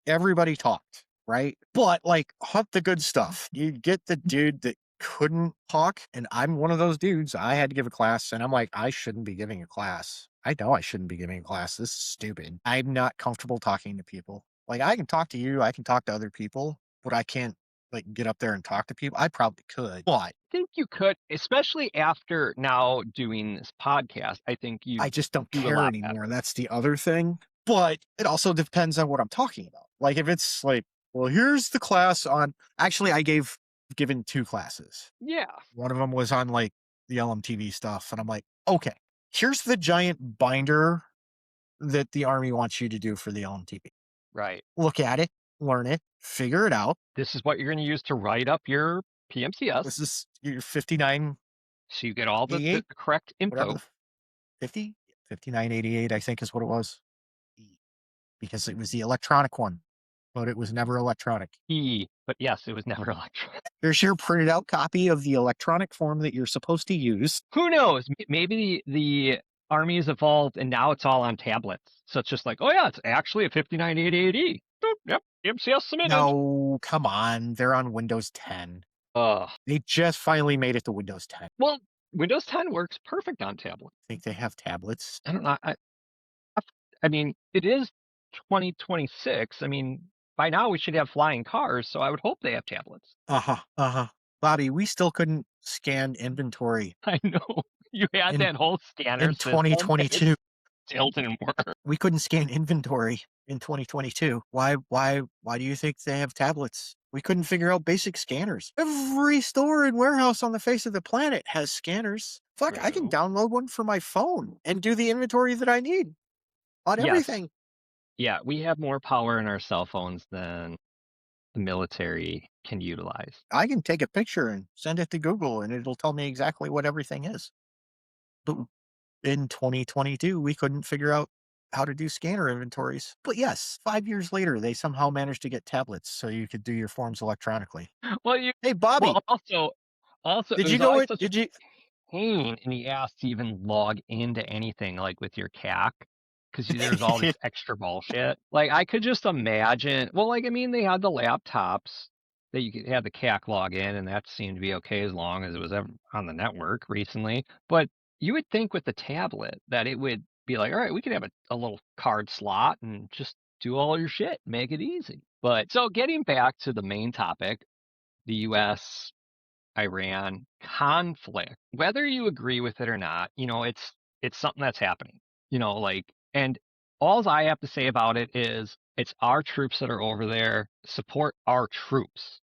everybody talked, right? But like hunt the good stuff. You get the dude that couldn't talk, and I'm one of those dudes. I had to give a class, and I'm like, I shouldn't be giving a class. I know I shouldn't be giving a class. This is stupid. I'm not comfortable talking to people. Like I can talk to you, I can talk to other people, but I can't like get up there and talk to people. I probably could, but I think you could, especially after now doing this podcast. I think you I just don't do a care lot anymore. better. That's the other thing. But it also depends on what I'm talking about. Like if it's like, well, here's the class on. Actually, I given 2 classes. Yeah. One of them was on like the LMTV stuff, and I'm like, okay, here's the giant binder that the Army wants you to do for the LMTP. Right. Look at it, learn it, figure it out. This is what you're going to use to write up your PMCS. This is your 5988, So you get all the correct whatever info. the 50, 5988, I think is what it was. Because it was the electronic one, but it was never electronic. But yes, it was never electronic. Here's your printed out copy of the electronic form that you're supposed to use. Who knows? Maybe the Army has evolved and now it's all on tablets. So it's just like, oh yeah, it's actually a 5988E. Boop, yep, PMCS submitted. No, come on. They're on Windows 10. They just finally made it to Windows 10. Well, Windows 10 works perfect on tablets. I think they have tablets. I don't know. I mean, it is 2026. I mean, by now we should have flying cars, so I would hope they have tablets. Bobby, we still couldn't scan inventory I know. You had that whole scanner in 2022. Still didn't work. We couldn't scan inventory in 2022. Why do you think they have tablets? We couldn't figure out basic scanners. Every store and warehouse on the face of the planet has scanners. Fuck, I can download one for my phone and do the inventory that I need on everything. Yeah, we have more power in our cell phones than the military can utilize. I can take a picture and send it to Google and it'll tell me exactly what everything is. But in 2022, we couldn't figure out how to do scanner inventories. But yes, 5 years later, they somehow managed to get tablets so you could do your forms electronically. Well, hey, Bobby. Well, also, did you go? Did you? Pain in the ass to even log into anything like with your CAC because there's all this extra bullshit. Like I could just imagine. Well, like I mean, they had the laptops that you could have the CAC log in, and that seemed to be okay as long as it was on the network recently. But you would think with the tablet that it would be like, all right, we could have a little card slot and just do all your shit, make it easy. But so getting back to the main topic, the U.S. Iran conflict, whether you agree with it or not, it's something that's happening, and all I have to say about it is it's our troops that are over there. Support our troops.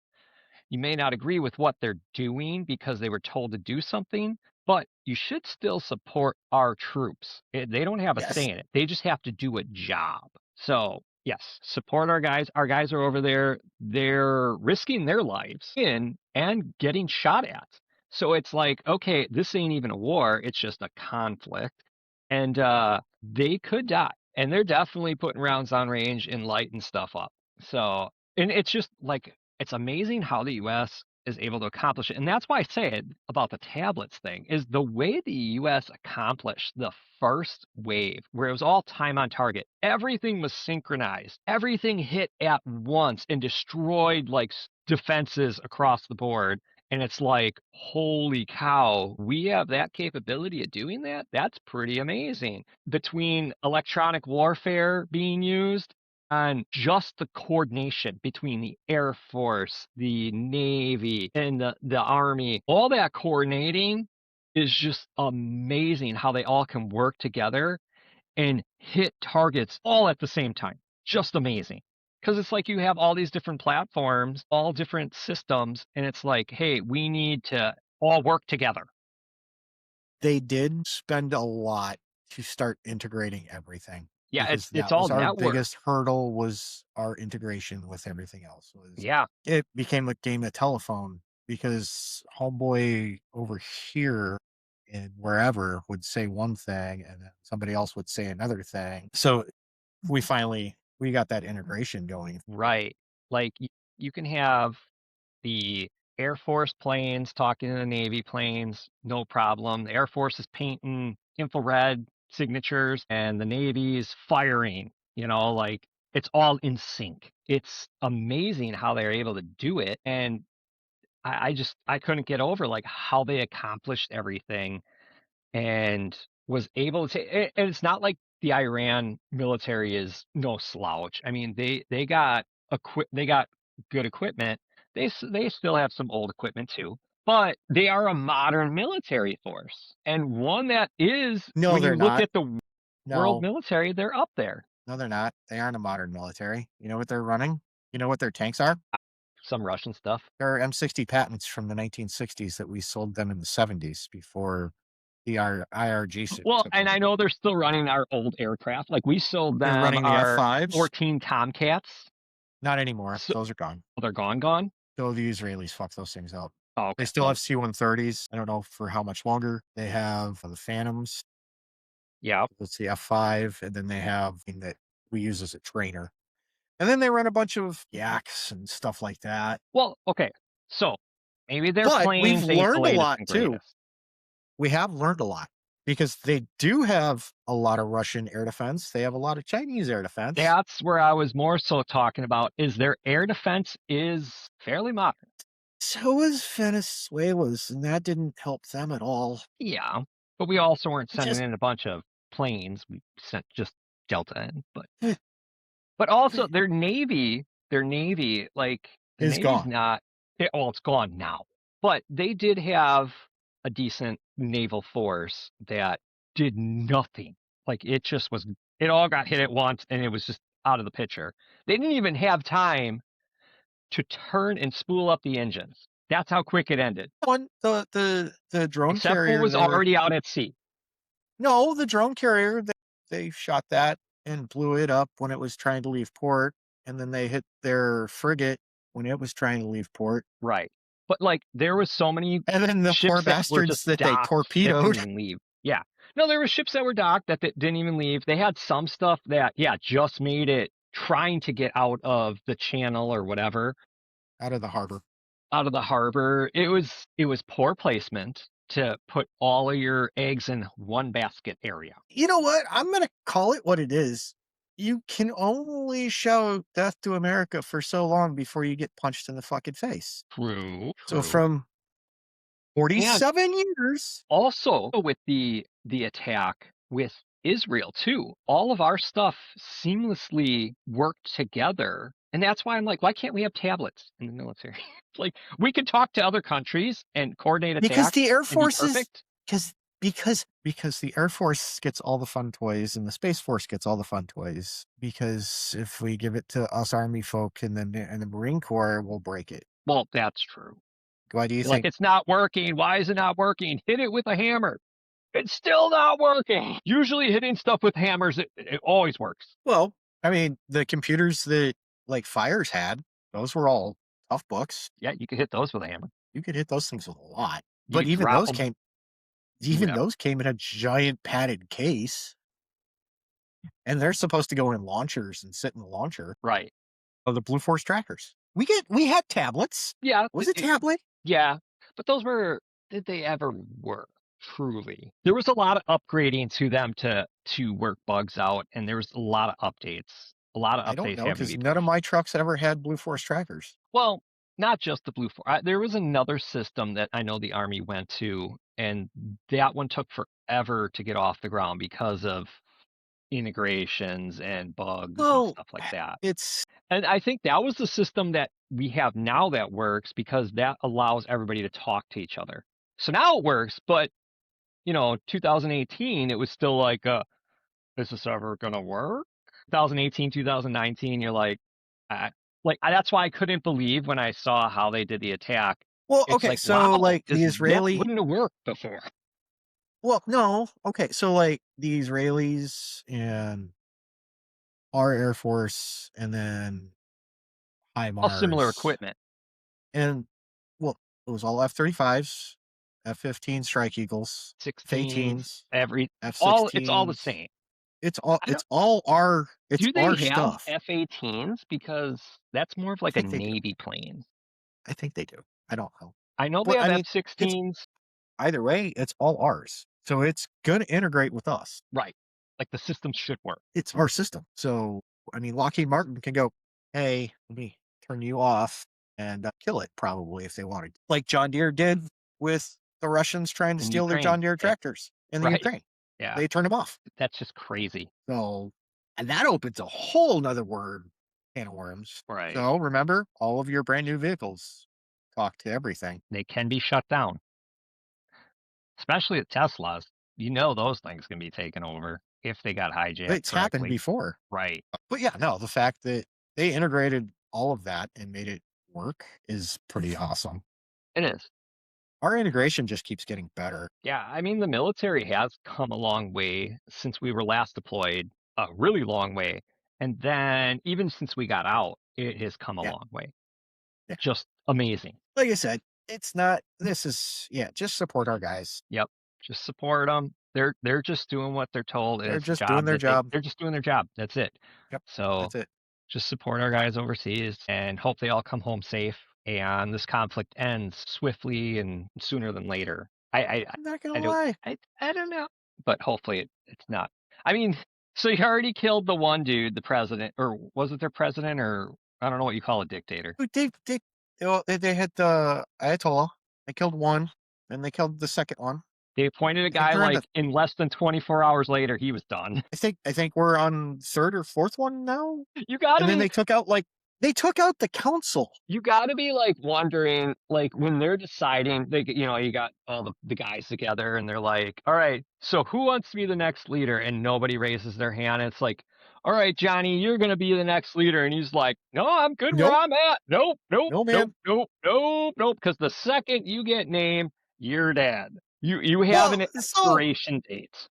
You may not agree with what they're doing because they were told to do something, but you should still support our troops. They don't have a say in it. They just have to do a job. So yes, support our guys. Our guys are over there. They're risking their lives and getting shot at. So it's like, okay, this ain't even a war. It's just a conflict. And they could die. And they're definitely putting rounds on range and lighting stuff up. So, and it's just like, it's amazing how the U.S. is able to accomplish it. And that's why I say it about the tablets thing is the way the U.S. accomplished the first wave where it was all time on target. Everything was synchronized. Everything hit at once and destroyed like defenses across the board. And it's like, holy cow, we have that capability of doing that? That's pretty amazing. Between electronic warfare being used and just the coordination between the Air Force, the Navy, and the Army, all that coordinating is just amazing how they all can work together and hit targets all at the same time. Just amazing. Because it's like you have all these different platforms, all different systems, and it's like, hey, we need to all work together. They did spend a lot to start integrating everything. Yeah, it's all our network. biggest hurdle was our integration with everything else. Yeah. It became a game of telephone because homeboy over here and wherever would say one thing and then somebody else would say another thing. So we got that integration going. Right. Like you can have the Air Force planes talking to the Navy planes, no problem. The Air Force is painting infrared signatures and the Navy's firing, like it's all in sync. It's amazing how they're able to do it. And I couldn't get over like how they accomplished everything and was able to, and it's not like the Iran military is no slouch. I mean, they got they got good equipment. They still have some old equipment too, but they are a modern military force and one that is No, when you they're look not. at the world military, they're up there. No, they're not. They aren't a modern military. You know what they're running? You know what their tanks are? Some Russian stuff. They're M60 patents from the 1960s that we sold them in the 70s before The IRG Well, took and I over. know they're still running our old aircraft. Like we sold They're them running the our F5s. 14 Tomcats. Not anymore. So Those are gone. they're gone. So the Israelis fuck those things up. Oh, They okay. still Well, have C-130s. I don't know for how much longer. They have the Phantoms. yeah. That's the F5, and then they have that we use as a trainer. And then they run a bunch of yaks and stuff like that. Well, okay. So maybe their But we've planes ain't the learned a latest lot and too. greatest. We have learned a lot because they do have a lot of Russian air defense. They have a lot of Chinese air defense. That's where I was more so talking about is their air defense is fairly modern. So is Venezuela's, and that didn't help them at all. Yeah. But we also weren't sending Just in a bunch of planes. We sent just Delta in. But eh, But also their Navy, like the is Navy's gone. not well, it's gone now. But they did have a decent naval force that did nothing. Like it all got hit at once and it was just out of the picture. They didn't even have time to turn and spool up the engines. That's how quick it ended. The drone Except for it carrier was there. already out at sea. No, the drone carrier, they shot that and blew it up when it was trying to leave port, and then they hit their frigate when it was trying to leave port. Right. But like there was so many And then the poor ships that were bastards just that they docked that didn't torpedoed. even leave. Yeah. No, there were ships that were docked that didn't even leave. They had some stuff that, yeah, just made it trying to get out of the channel or whatever, Out of the harbor. out of the harbor. It was poor placement to put all of your eggs in one basket area. You know what? I'm going to call it what it is. You can only show death to America for so long before you get punched in the fucking face. True. So from And 47 years. also with the attack with Israel too, all of our stuff seamlessly worked together. And that's why I'm like, why can't we have tablets in the military? Like we can talk to other countries and coordinate Because attacks the Air and be Force is perfect. because the Air Force gets all the fun toys and the Space Force gets all the fun toys. Because if we give it to us Army folk and the Marine Corps, we'll break it. Well, that's true. Why do you Like think? it's not working. Why is it not working? Hit it with a hammer. It's still not working. Usually hitting stuff with hammers, it always works. Well, I mean, the computers that like Fires had, those were all tough books. Yeah, you can hit those with a hammer. You could hit those things with a lot. You But could drop them. even Yeah. those came in a giant padded case. And they're supposed to go in launchers and sit in the launcher. Right. Oh, the Blue Force trackers. We had tablets. Yeah. Was it tablet? Yeah. But did they ever work? Truly. There was a lot of upgrading to them to work bugs out, and there was a lot of updates. A lot of I don't updates know having to because be none of pushed. my trucks ever had Blue Force trackers. Well, not just the Blue Force. There was another system that I know the Army went to, and that one took forever to get off the ground because of integrations and bugs and Well, stuff like that. it's And I think that was the system that we have now that works because that allows everybody to talk to each other. So now it works, but 2018, it was still like, is this ever gonna work? 2018, 2019, you're like, that's why I couldn't believe when I saw how they did the attack. well, It's okay. like, So wow, like the that Israeli, wouldn't have worked before. well, no, okay. So like the Israelis and our Air Force, and then All similar HIMARS, equipment. and well, it was all F-35s, F-15 Strike Eagles, 16s, F-18s, it's all the F-16s. same. It's I don't, do they our have stuff. F-18s? Because that's more of like a think they do. Navy plane. I think they do. I don't know. I know they But I have mean, it's F-16s, either way, it's all ours. So it's gonna integrate with us. right? Like the system should work. It's our system. So I mean, Lockheed Martin can go, hey, let me turn you off and kill it probably if they wanted, like John Deere did with the Russians trying to In steal their Ukraine, John Deere yeah, tractors in the right? Ukraine. Yeah, They turned them off. that's just crazy, So, and that opens a whole nother can of worms. right? So remember, all of your brand new vehicles talk to everything. They can be shut down, especially the Teslas. Those things can be taken over if they got hijacked It's happened correctly, before. right? But yeah, no, the fact that they integrated all of that and made it work is pretty awesome. It is. Our integration just keeps getting better. Yeah, I mean, the military has come a long way since we were last deployed, a really long way. And then even since we got out, it has come a Yeah. long way. Yeah. Just amazing. Like I said, it's not, this is, yeah, just support our guys. Yep. Just support them. They're just doing what they're told, and They're it's a just doing job their that job. they're just doing their job. That's it. Yep. So That's it. just support our guys overseas and hope they all come home safe and this conflict ends swiftly and sooner than later. I'm not I gonna don't lie. I don't know, but hopefully it's not. I mean, so you already killed the one dude, the president, or was it their president, or I don't know what you call a dictator. Who well, they had the Ayatollah. They killed one, and they killed the second one. They appointed a I think guy they're on like the. in less than 24 hours later, he was done. I think we're on third or fourth one now. You gotta And then be they took out the council. You gotta be like wondering, like when they're deciding, they, you got all the guys together and they're like, all right, so who wants to be the next leader? And nobody raises their hand. It's like, all right, Johnny, you're gonna be the next leader. And he's like, no, I'm good where Nope, I'm at. Nope, nope, no, nope, man. nope, nope, nope. Because the second you get named, you're dead. You have Well, an so expiration date.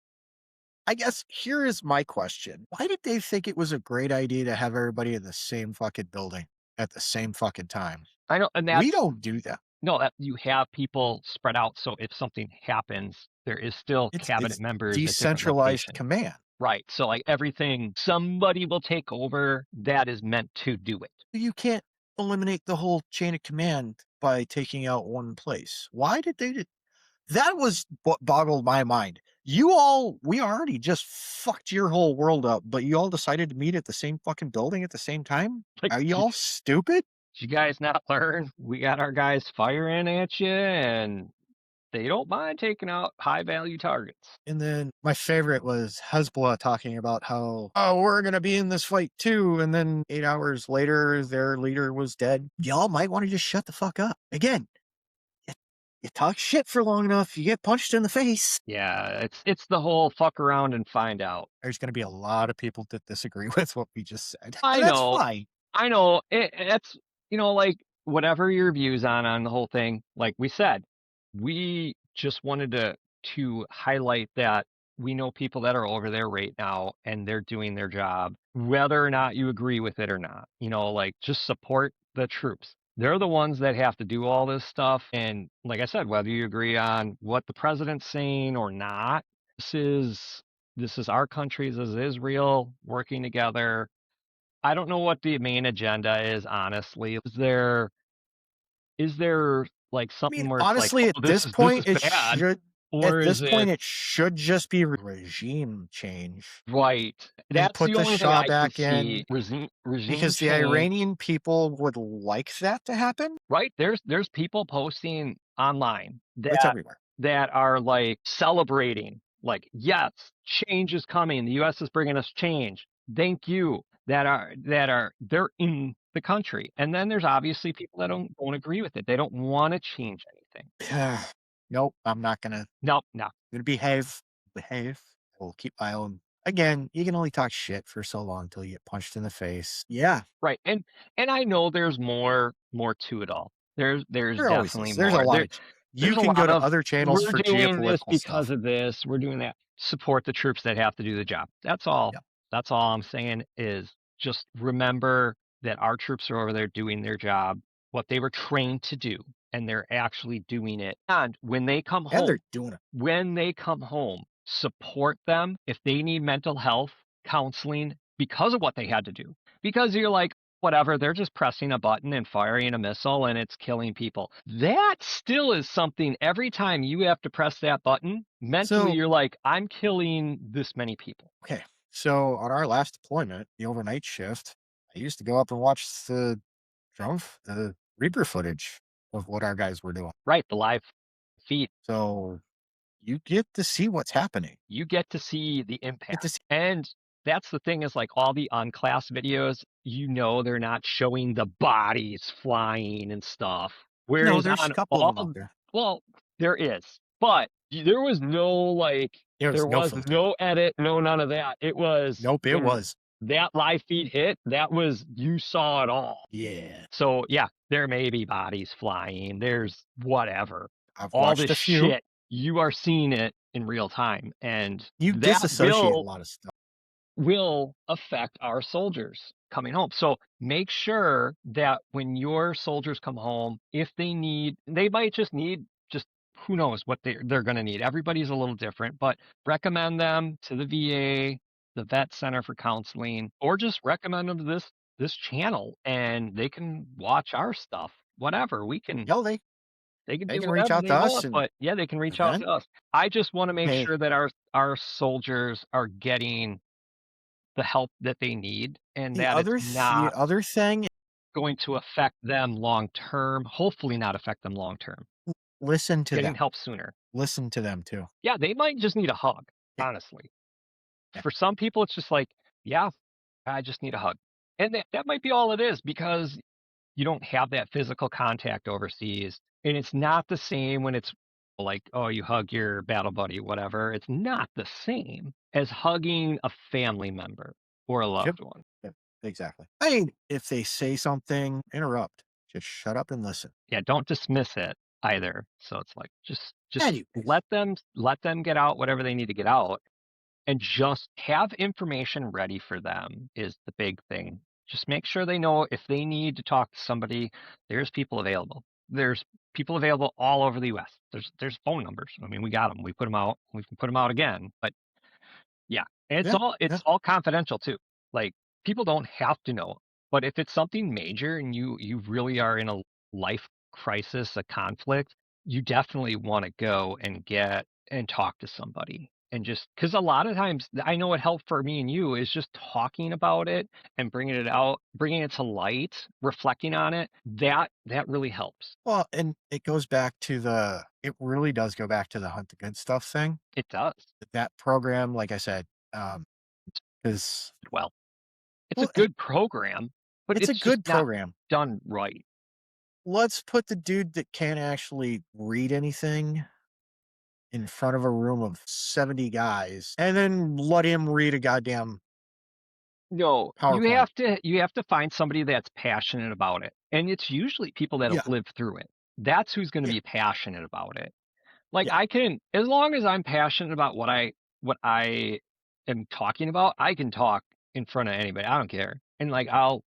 I guess here is my question: why did they think it was a great idea to have everybody in the same fucking building at the same fucking time? I know, and We that's don't do that. no, that you have people spread out. So if something happens, there is still cabinet It's members at different decentralized locations. command. Right. So like everything, somebody will take over that is meant to do it. You can't eliminate the whole chain of command by taking out one place. Why did they do that? Was what boggled my mind. We already just fucked your whole world up, but you all decided to meet at the same fucking building at the same time? Like, Are you all stupid? did you guys not learn? We got our guys firing at you, and they don't mind taking out high value targets. And then my favorite was Hezbollah talking about how, oh, we're going to be in this fight too. And then 8 hours later, their leader was dead. Y'all might want to just shut the fuck up. Again, you talk shit for long enough, you get punched in the face. Yeah, it's the whole fuck around and find out. There's going to be a lot of people that disagree with what we just said. I And that's know, fine. I know. It's like whatever your views on the whole thing. Like we said, we just wanted to highlight that we know people that are over there right now and they're doing their job, whether or not you agree with it or not. Like just support the troops. They're the ones that have to do all this stuff. And like I said, whether you agree on what the president's saying or not, this is our country, this is Israel working together. I don't know what the main agenda is, honestly. Is there like I mean, something where it's like, honestly, oh, this is bad, or is it it should just be regime change right? and That's put the the only thing Shah I can back in. see. Regime Because the change, Iranian people would like that to happen. right? There's people posting online It's that everywhere. are like celebrating, like, yes, change is coming. The U.S. is bringing us change. Thank you. They're in the country, and then there's obviously people that don't agree with it. They don't want to change anything. Nope, I'm not gonna. No, no. I'm gonna behave. Behave. I will keep my own. Again, you can only talk shit for so long until you get punched in the face. Yeah, Right. And I know there's more to it all. There's there always definitely is. There's a more. lot of. There's You a can go lot to of other channels we're for doing this geopolitical because stuff. of this, we're doing that. Support the troops that have to do the job. That's all. Yep. That's all I'm saying is just remember that our troops are over there doing their job, what they were trained to do, and they're actually doing it. And when they come And home, they're doing support them if they need mental health counseling because of what they had to do. Because you're like, whatever, they're just pressing a button and firing a missile and it's killing people. That still is something every time you have to press that button, mentally So you're like, I'm killing this many people. okay. So on our last deployment, the overnight shift, I used to go up and watch the Reaper footage of what our guys were doing. Right, the live feed. So you get to see what's happening. You get to see the Get impact. to see, And that's the thing is like all the unclass videos, they're not showing the bodies flying and stuff. Whereas there's a on couple of them all, out there. well, there is, but there was no like, There was there no was filter. no edit, no none of that. It was Nope, it when was. that live feed hit, you saw it all. Yeah. So yeah, there may be bodies flying. There's whatever. I've all watched this a few. shit, you are seeing it in real time, and You that disassociate a lot of stuff. will affect our soldiers coming home. So make sure that when your soldiers come home, if they might just need just who knows what they're going to need. Everybody's a little different, but recommend them to the VA, the Vet Center for Counseling, or just recommend them to this channel, and they can watch our stuff. Whatever Yo, they can they do can reach whatever out they to us, want, and but yeah, they can reach out then to us. I just want to make hey, sure that our soldiers are getting the help that they need, and that it's the not other thing, going to affect them long term, hopefully not affect them long term. listen to Getting them. help sooner. Listen to them too. Yeah, they might just need a hug, Yeah, honestly. yeah. For some people, it's just like, yeah, I just need a hug. And that might be all it is because you don't have that physical contact overseas. And it's not the same when it's like, oh, you hug your battle buddy, whatever. It's not the same as hugging a family member or a Yep. loved one. Yep. Exactly. I mean, if they say something, interrupt. Just shut up and listen. Yeah, don't dismiss it either. So it's like just Anyways, let them get out whatever they need to get out, and just have information ready for them is the big thing. Just make sure they know if they need to talk to somebody, there's people available. There's people available all over the US. There's phone numbers. I mean, we got them. We put them out. We can put them out again. But yeah, and yeah, yeah. it's all confidential too. Like people don't have to know. But if it's something major and you really are in a life crisis, a conflict, you definitely want to go and get and talk to somebody. And just because a lot of times I know what helped for me and you is just talking about it and bringing it out, bringing it to light, reflecting on it. That really helps. Well, and it goes back to it really does go back to the hunt the good stuff thing. It does. That program, like I said, is, Well, it's a well, good program, but it's a it's just good not program. done right. Let's put the dude that can't actually read anything in front of a room of 70 guys and then let him read a goddamn No, PowerPoint. you have to find somebody that's passionate about it. And it's usually people that have Yeah, lived through it. That's who's going to yeah, be passionate about it. Like yeah, I can as long as I'm passionate about what I am talking about, I can talk in front of anybody. I don't care. And like I'll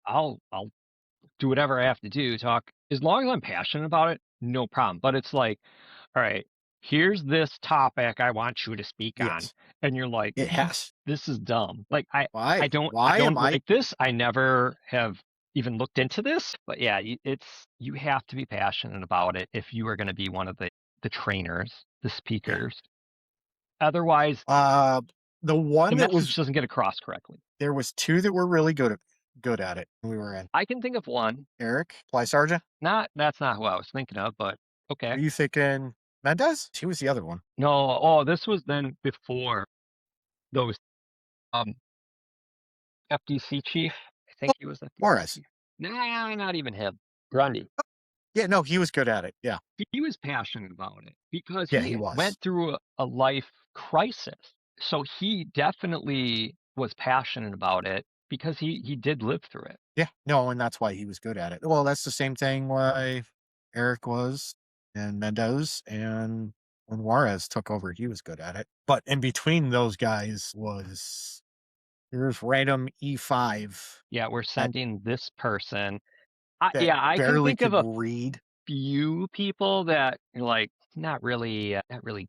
do whatever I have to do, talk as long as I'm passionate about it, no problem. But it's like, all right, here's this topic I want you to speak on. yes. And you're like, It has. this is dumb. Like Why? I Why am don't I? like this. I never have even looked into this. But yeah, you have to be passionate about it if you are going to be one of the trainers, the Yeah. speakers. Otherwise, The the one that message was doesn't get across correctly. there was two that were really good at it. We were in I can think of one. Eric, Fly Sergeant. That's not who I was thinking of, but Were okay. you thinking Mendez? He was the other one. No, oh, this was then before those um FDC chief. I Oh, think he was FDC Juarez. chief. Nah, not even him. Grundy. Yeah, no, he was good at it. Yeah, He was passionate about it because yeah, he he was. went through a life crisis. So he definitely was passionate about it because he did live through it. Yeah, no, and that's why he was good at it. Well, that's the same thing why Eric was and Mendez, and when Juarez took over, he was good at it. But in between those guys was there's random E5 Yeah, we're that sending this person. that Yeah, I can barely think of could a read. few people that are like not really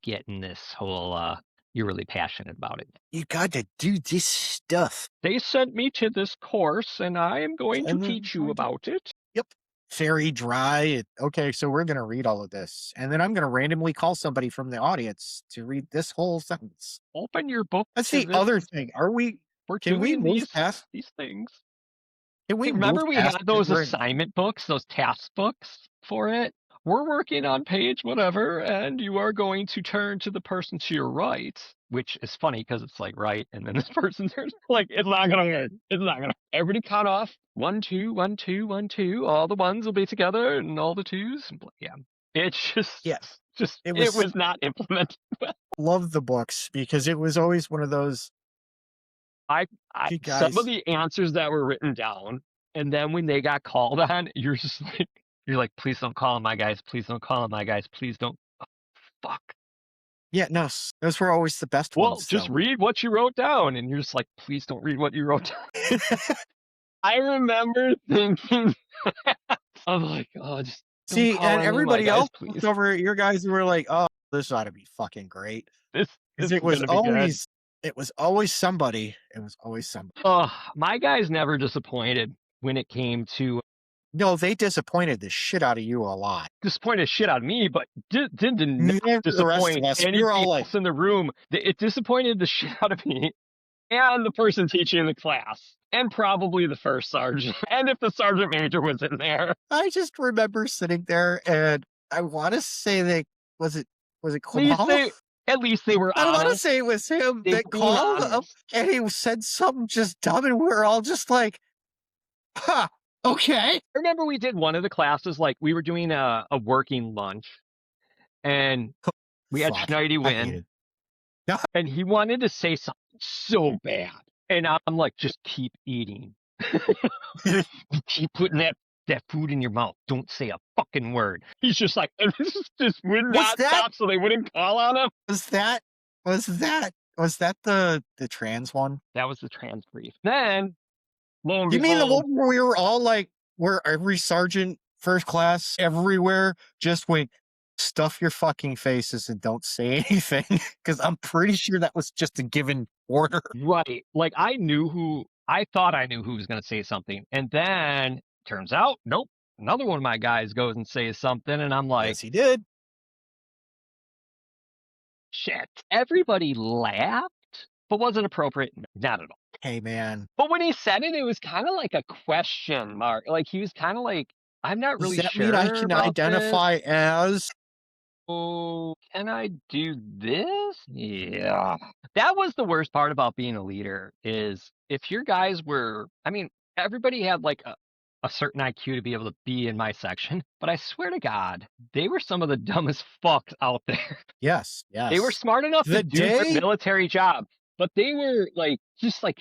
getting this whole you're really passionate about it. You got to do this stuff. They sent me to this course and I am going to And then teach you about it. yep, very dry. Okay, so we're gonna read all of this, and then I'm gonna randomly call somebody from the audience to read this whole sentence. Open your book That's to the this. other thing. We're Can we doing move past? these things. Can we Hey, move remember we past had that those assignment books, those task books for it? We're working on page whatever, and you are going to turn to the person to your right, which is funny because it's like right, and then this person's like, it's not gonna work. It's not gonna. Everybody count off 1, 2, 1, 2, 1, 2. All the ones will be together, and all the twos. Yeah, it's Yeah, it it was was not implemented well. love the books because it was always one of those. I, Hey some of guys, the answers that were written down, and then when they got called on, you're like, please don't call on my guys, please don't call on my guys, please don't. fuck. Yeah, no, those were always the best Well, ones. just So. read what you wrote down. And you're just like, please don't read what you wrote down. I remember thinking, I'm like, oh, just don't See, call and any of my everybody guys, else please. looked over at your guys and were like, "Oh, this ought to be fucking great." This Because is gonna be good. it was always somebody. It was always somebody. Oh, my guys never disappointed when it came to No, they disappointed the shit out of you a lot. disappointed shit out of me, but did not Yeah, the rest of disappoint us, we were anybody all like, else in the room. It disappointed the shit out of me and the person teaching the class, and probably the first sergeant, and if the sergeant major was in there. I just remember sitting there, and I want to say was it At least Kamal? at least they were I want to honest. say it was him They that were being called him, honest. and he said something just dumb, and we were all just like, "Huh, okay." I remember we did one of the classes, like we were doing a working lunch, and we had Fuck, Schneidy I hate win, it. and he wanted to say something so bad. And I'm like, just keep eating. Keep putting that food in your mouth. Don't say a fucking word. He's just like, and this just would not stop, so they wouldn't call on him. Was that the trans one? That was the trans brief. Then, lo and You mean the behold, one where we were all like, where every sergeant, first class, everywhere just went, stuff your fucking faces and don't say anything? Because I'm pretty sure that was just a given order. right? Like I thought I knew who was going to say something, and then turns out, nope. Another one of my guys goes and says something, and I'm like, Yes, he did. shit. Everybody laughed, but wasn't appropriate. Not at all. Hey, man. But when he said it, it was kind of like a question mark. Like he was kind of like, I'm not really Does that sure mean I can about identify as? oh, can I do this? Yeah. That was the worst part about being a leader is if your guys were, I mean, everybody had like a certain IQ to be able to be in my section, but I swear to God, they were some of the dumbest fucks out there. Yes, yes. They were smart enough to do their military job, but they were like, just like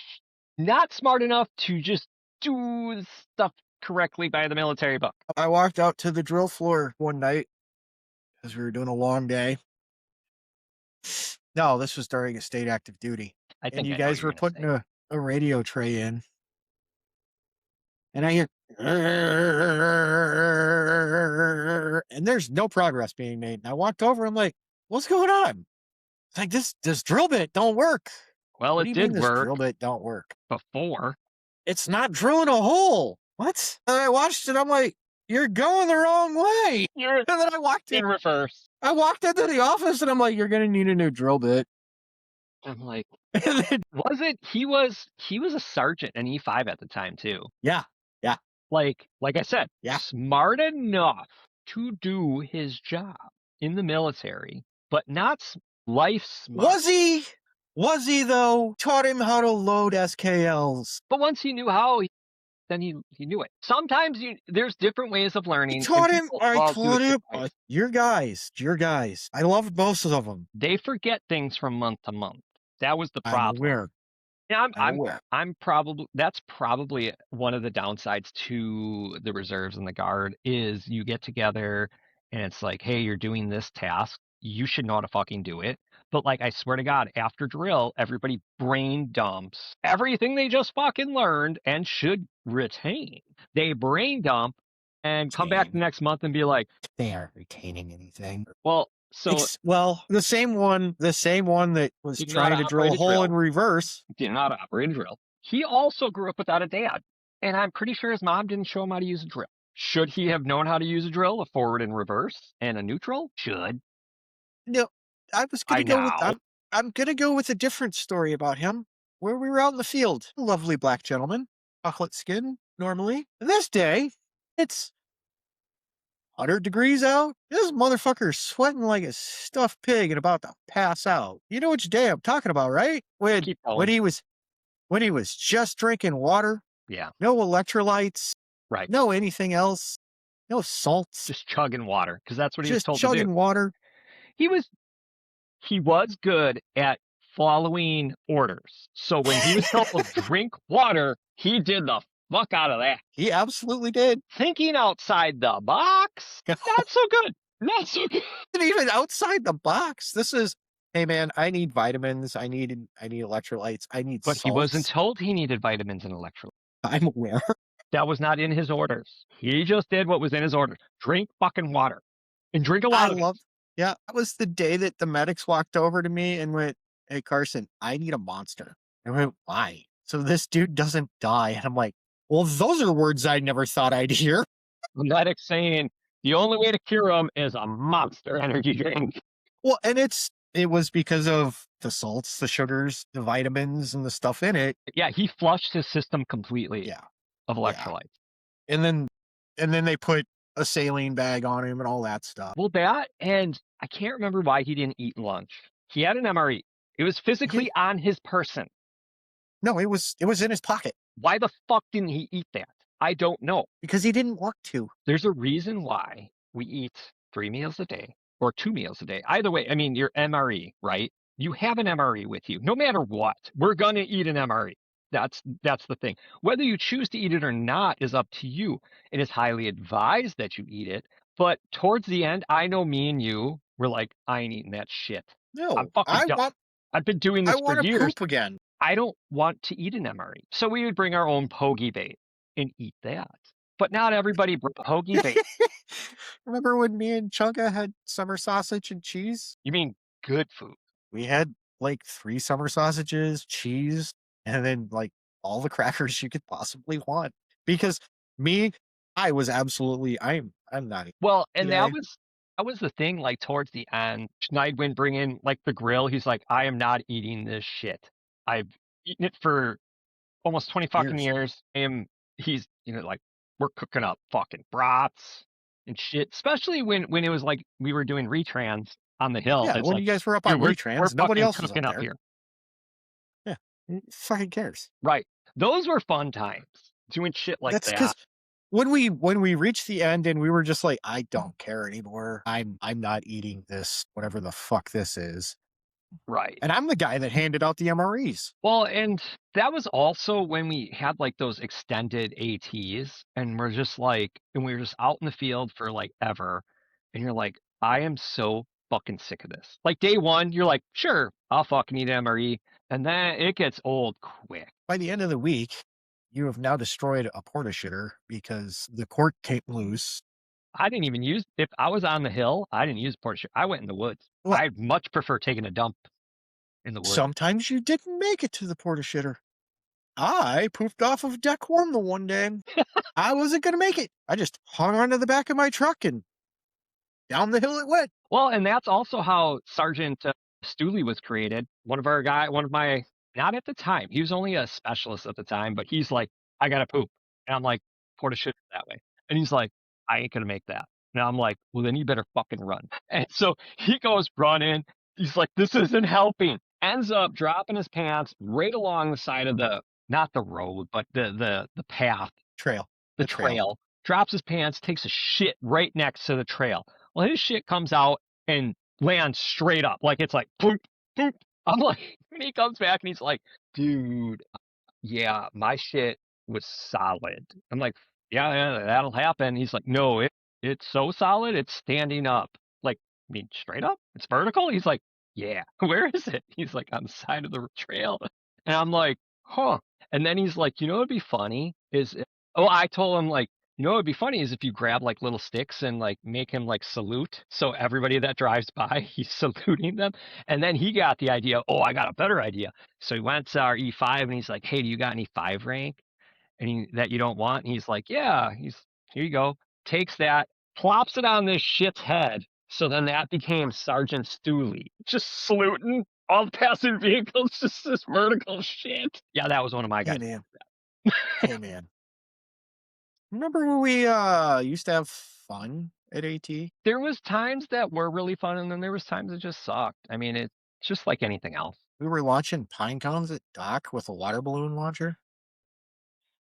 not smart enough to just do stuff correctly by the military book. I walked out to the drill floor one night because we were doing a long day. No, this was during a state active duty. I think And you I know guys what you're were gonna putting say. a radio tray in. And I hear, and there's no progress being made. And I walked over, I'm like, what's going on? It's like, this drill bit don't work. Well, What do it you did mean this work drill bit don't work? before. It's not drilling a hole. What? And I watched it, I'm like, you're going the wrong way. You're And then I walked in reverse. I walked into the office and I'm like, you're gonna need a new drill bit. I'm like, And then, was it? He was a sergeant in E5 at the time too. yeah. Like I said, Yeah. smart enough to do his job in the military, but not life smart. Was he though? Taught him how to load SKLs. But once he knew how, then he knew it. Sometimes there's different ways of learning. I taught him. Twice. Your guys. I loved most of them. They forget things from month to month. That was the problem. I'm aware. Yeah, I'm aware. that's probably one of the downsides to the reserves and the guard is you get together and it's like, hey, you're doing this task. You should know how to fucking do it. But like, I swear to God, after drill, everybody brain dumps everything they just fucking learned and should retain. They brain dump and come back the next month and be like, they aren't retaining anything. well, so the same one that was trying to drill a hole in reverse. Didn't know how to operate a drill. He also grew up without a dad, and I'm pretty sure his mom didn't show him how to use a drill. Should he have known how to use a drill, a forward and reverse, and a neutral? Should. No, I was gonna go with I'm gonna go with a different story about him, where we were out in the field. A lovely black gentleman, chocolate skin normally. This day, it's 100 degrees out. This motherfucker's sweating like a stuffed pig and about to pass out. You know which day I'm talking about, right? When he was just drinking water. Yeah. No electrolytes. Right. No anything else. No salts. Just chugging water, because that's what he was told to do. Just chugging water. He was good at following orders. So when he was told to drink water, he did the fuck out of that. He absolutely did. Thinking outside the box, not so good. Not so good. And even outside the box, this is, hey man, I need vitamins, I need electrolytes, I need But he wasn't salts. told he needed vitamins and electrolytes. I'm aware. That was not in his orders. He just did what was in his orders. Drink fucking water. And drink a I lot of it. love, yeah, that was the day that the medics walked over to me and went, "Hey Carson, I need a monster." I went, "Why?" "So this dude doesn't die." And I'm like, well, those are words I never thought I'd hear. The medic saying the only way to cure him is a monster energy drink. Well, and it was because of the salts, the sugars, the vitamins, and the stuff in it. Yeah, he flushed his system completely Yeah, of yeah. electrolytes. And then they put a saline bag on him and all that stuff. Well, that, and I can't remember why he didn't eat lunch. He had an MRE. It was physically on his person. No, it was in his pocket Why the fuck didn't he eat that? I don't know. because he didn't want to. There's a reason why we eat 3 meals a day or 2 meals a day. Either way, I mean, your MRE, right? You have an MRE with you. No matter what, we're going to eat an MRE. That's the thing. Whether you choose to eat it or not is up to you. It is highly advised that you eat it. But towards the end, I know me and you were like, I ain't eating that shit. I'm No, fucking done. I've been doing I this for want to years. poop again. I don't want to eat an MRE. So we would bring our own POG bait and eat that. But not everybody brought POG bait. Remember when me and Chunka had summer sausage and cheese? You mean good food? We had like 3 summer sausages, cheese, and then like all the crackers you could possibly want. Because me, I was absolutely, I'm not eating Well, and today. that was the thing. Like towards the end, Schneid went bring in like the grill. He's like, I am not eating this shit. I've eaten it for almost 20 fucking years. And he's like, we're cooking up fucking brats and shit. Especially when it was like we were doing retrans on the hill. Yeah, It's when like, you guys were up dude, on we're retrans, nobody fucking else was up cooking up there. here. Yeah, who fucking cares? Right. Those were fun times doing shit like That's that. because when we reached the end and we were just like, I don't care anymore. I'm not eating this, whatever the fuck this is. Right. And I'm the guy that handed out the MREs. Well, and that was also when we had like those extended ATs and we're just like, and we were just out in the field for like ever. And you're like, I am so fucking sick of this. Like day one, you're like, sure, I'll fucking eat MRE. And then it gets old quick. By the end of the week, you have now destroyed a porta shitter because the cork came loose. I didn't even use, if I was on the hill, I didn't use porta. I went in the woods. Well, I'd much prefer taking a dump in the woods. sometimes you didn't make it to the porta shitter. I pooped off of deck one the one day. I wasn't going to make it. I just hung onto the back of my truck and down the hill it went. Well, and that's also how Sergeant Stooley was created. One of my, not at the time, he was only a specialist at the time, but he's like, I gotta poop. And I'm like, porta shit that way. And he's like, I ain't gonna make that. And I'm like, well, then you better fucking run. And so he goes running. He's like, this isn't helping. Ends up dropping his pants right along the side of not the road, but the path, Trail. the trail. Drops his pants, takes a shit right next to the trail. Well, his shit comes out and lands straight up. Like it's like poop, poop. I'm like, when he comes back and he's like, dude, yeah, my shit was solid. I'm like, yeah, that'll happen. He's like, no, it's so solid, it's standing up. Like, I mean, straight up? It's vertical? He's like, yeah. Where is it? He's like, on the side of the trail. And I'm like, huh. And then he's like, what'd be funny is, I told him like, what'd be funny is if you grab like little sticks and like make him like salute. So everybody that drives by, he's saluting them. And then he got the idea, I got a better idea. So he went to our E5 and he's like, hey, do you got any 5 rank that you don't want? And he's like, yeah, here you go. Takes that, plops it on this shit's head. So then that became Sergeant Stooley, just saluting all the passing vehicles, just this vertical shit. Yeah, that was one of my guys. Hey, man. Hey, man. Remember when we used to have fun at AT? There was times that were really fun, and then there was times that just sucked. I mean, it's just like anything else. We were launching pine cones at dock with a water balloon launcher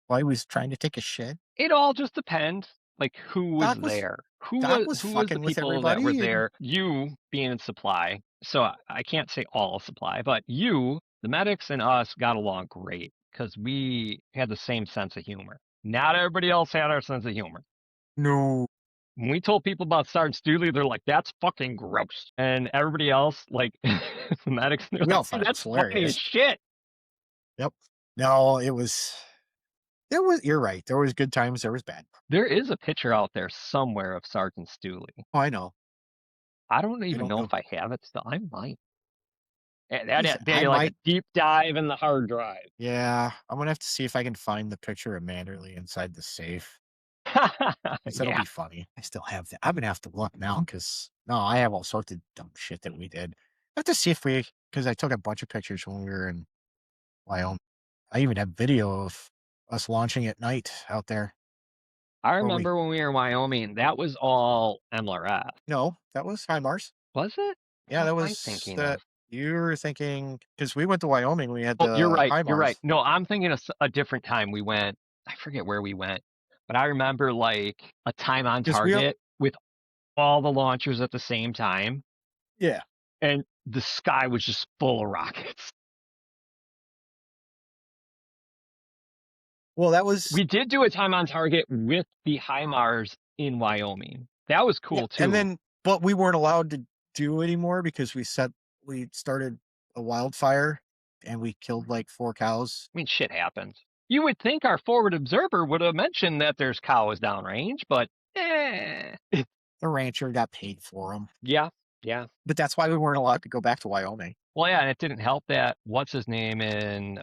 while he was trying to take a shit. It all just depends, like who was there. Who was the fucking with people that were everybody and- there? You being in supply, so I can't say all supply, but you, the medics, and us got along great because we had the same sense of humor. Not everybody else had our sense of humor. No. when we told people about Sergeant Stooley, they're like, "That's fucking gross," and everybody else, like the medics, they're We like, all thought "Dude, it that's was funny as hilarious. shit." Yep. No, it was. There was. You're right. There was good times. There was bad. There is a picture out there somewhere of Sergeant Stooley. Oh, I know. I don't I even don't know know. if I have it still. I might. And Listen, that'd I be like a might. deep dive in the hard drive. Yeah, I'm gonna have to see if I can find the picture of Manderley inside the safe. 'Cause that'll Yeah, be funny. I still have that. I'm gonna have to look now because no, I have all sorts of dumb shit that we did. I have to see if because I took a bunch of pictures when we were in Wyoming. I even have video of us launching at night out there. I Or we remember when we were in Wyoming. That was all MLRF, no, that was HIMARS. was it? Yeah, What that am I was thinking that of? you were thinking because we went to Wyoming. We had Oh, you're the right. You're right. HIMARS No, I'm thinking of a different time we went. I forget where we went, but I remember like a time on because we target with all the launchers at the same time, yeah. and the sky was just full of rockets. Well, that was We did do a time on target with the HIMARS in Wyoming. That was yeah, cool and too. then but we weren't allowed to do anymore because we started a wildfire and we killed like 4 cows. I mean, shit happens. You would think our forward observer would have mentioned that there's cows downrange, but The rancher got paid for them, yeah, yeah. but that's why we weren't allowed to go back to Wyoming. Well, yeah, and it didn't help that what's his name in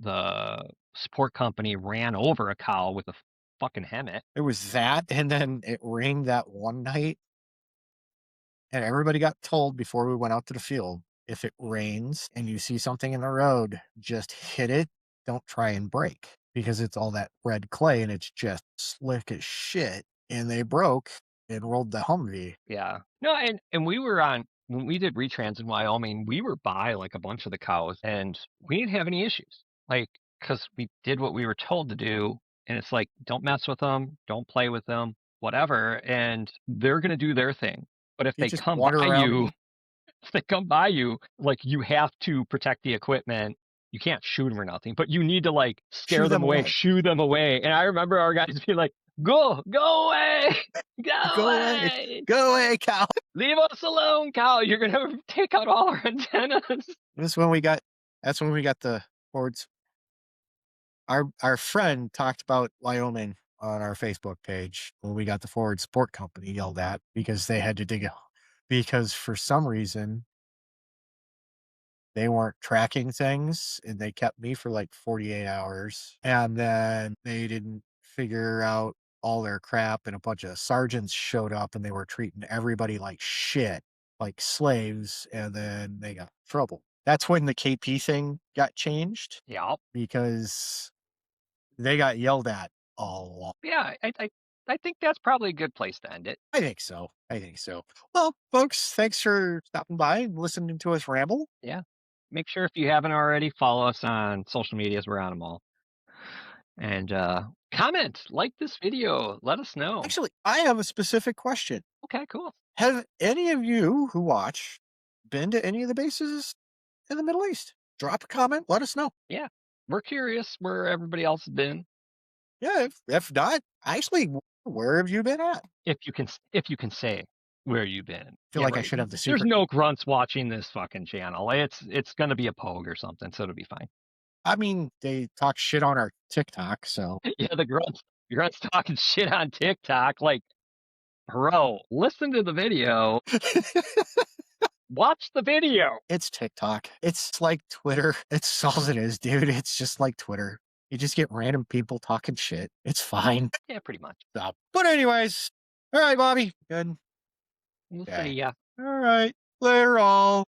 the support company ran over a cow with a fucking Hemet. It was that, and then it rained that one night, and everybody got told before we went out to the field, if it rains and you see something in the road, just hit it. Don't try and brake because it's all that red clay and it's just slick as shit. And they broke and rolled the Humvee. Yeah. No, and we were on when we did retrans in Wyoming, we were by like a bunch of the cows and we didn't have any issues. Like, because we did what we were told to do. And it's like, don't mess with them, don't play with them, whatever. And they're going to do their thing. But if You they just come wander by around you, and if they come by you, like you have to protect the equipment. You can't shoot them or nothing, but you need to like shoo scare them them away, away. shoo them away. And I remember our guys being like, go away, go Go away. away. Go away, cow. Leave us alone, Kyle. You're gonna take out all our antennas. That's when we got the Fords. Our friend talked about Wyoming on our Facebook page when we got the Ford Sport Company yelled at because they had to dig a because for some reason they weren't tracking things and they kept me for like 48 hours and then they didn't figure out all their crap and a bunch of sergeants showed up and they were treating everybody like shit, like slaves, and then they got in trouble. That's when the KP thing got changed Yep. because they got yelled at a lot. Yeah, I think that's probably a good place to end it. I think so. I think so. Well, folks, thanks for stopping by and listening to us ramble. Yeah. Make sure if you haven't already, follow us on social medias. We're on them all. And comment, like this video. Let us know. Actually, I have a specific question. Okay, cool. Have any of you who watch been to any of the bases in the Middle East? Drop a comment. Let us know. Yeah. We're curious where everybody else has been. Yeah, if not, actually, where have you been at? If you can say where you've been. Feel Yeah, like I right. should have the There's secret. no grunts watching this fucking channel. It's gonna be a POG or something, so it'll be fine. I mean, they talk shit on our TikTok, so Yeah, the grunts talking shit on TikTok. Like, bro, listen to the video. Watch the video. it's TikTok. It's like Twitter. It's all it is, dude. It's just like Twitter. You just get random people talking shit. It's fine. Yeah, pretty much. So, but anyways, all right, Bobby. Good. We'll Okay. see ya. All right. Later, all.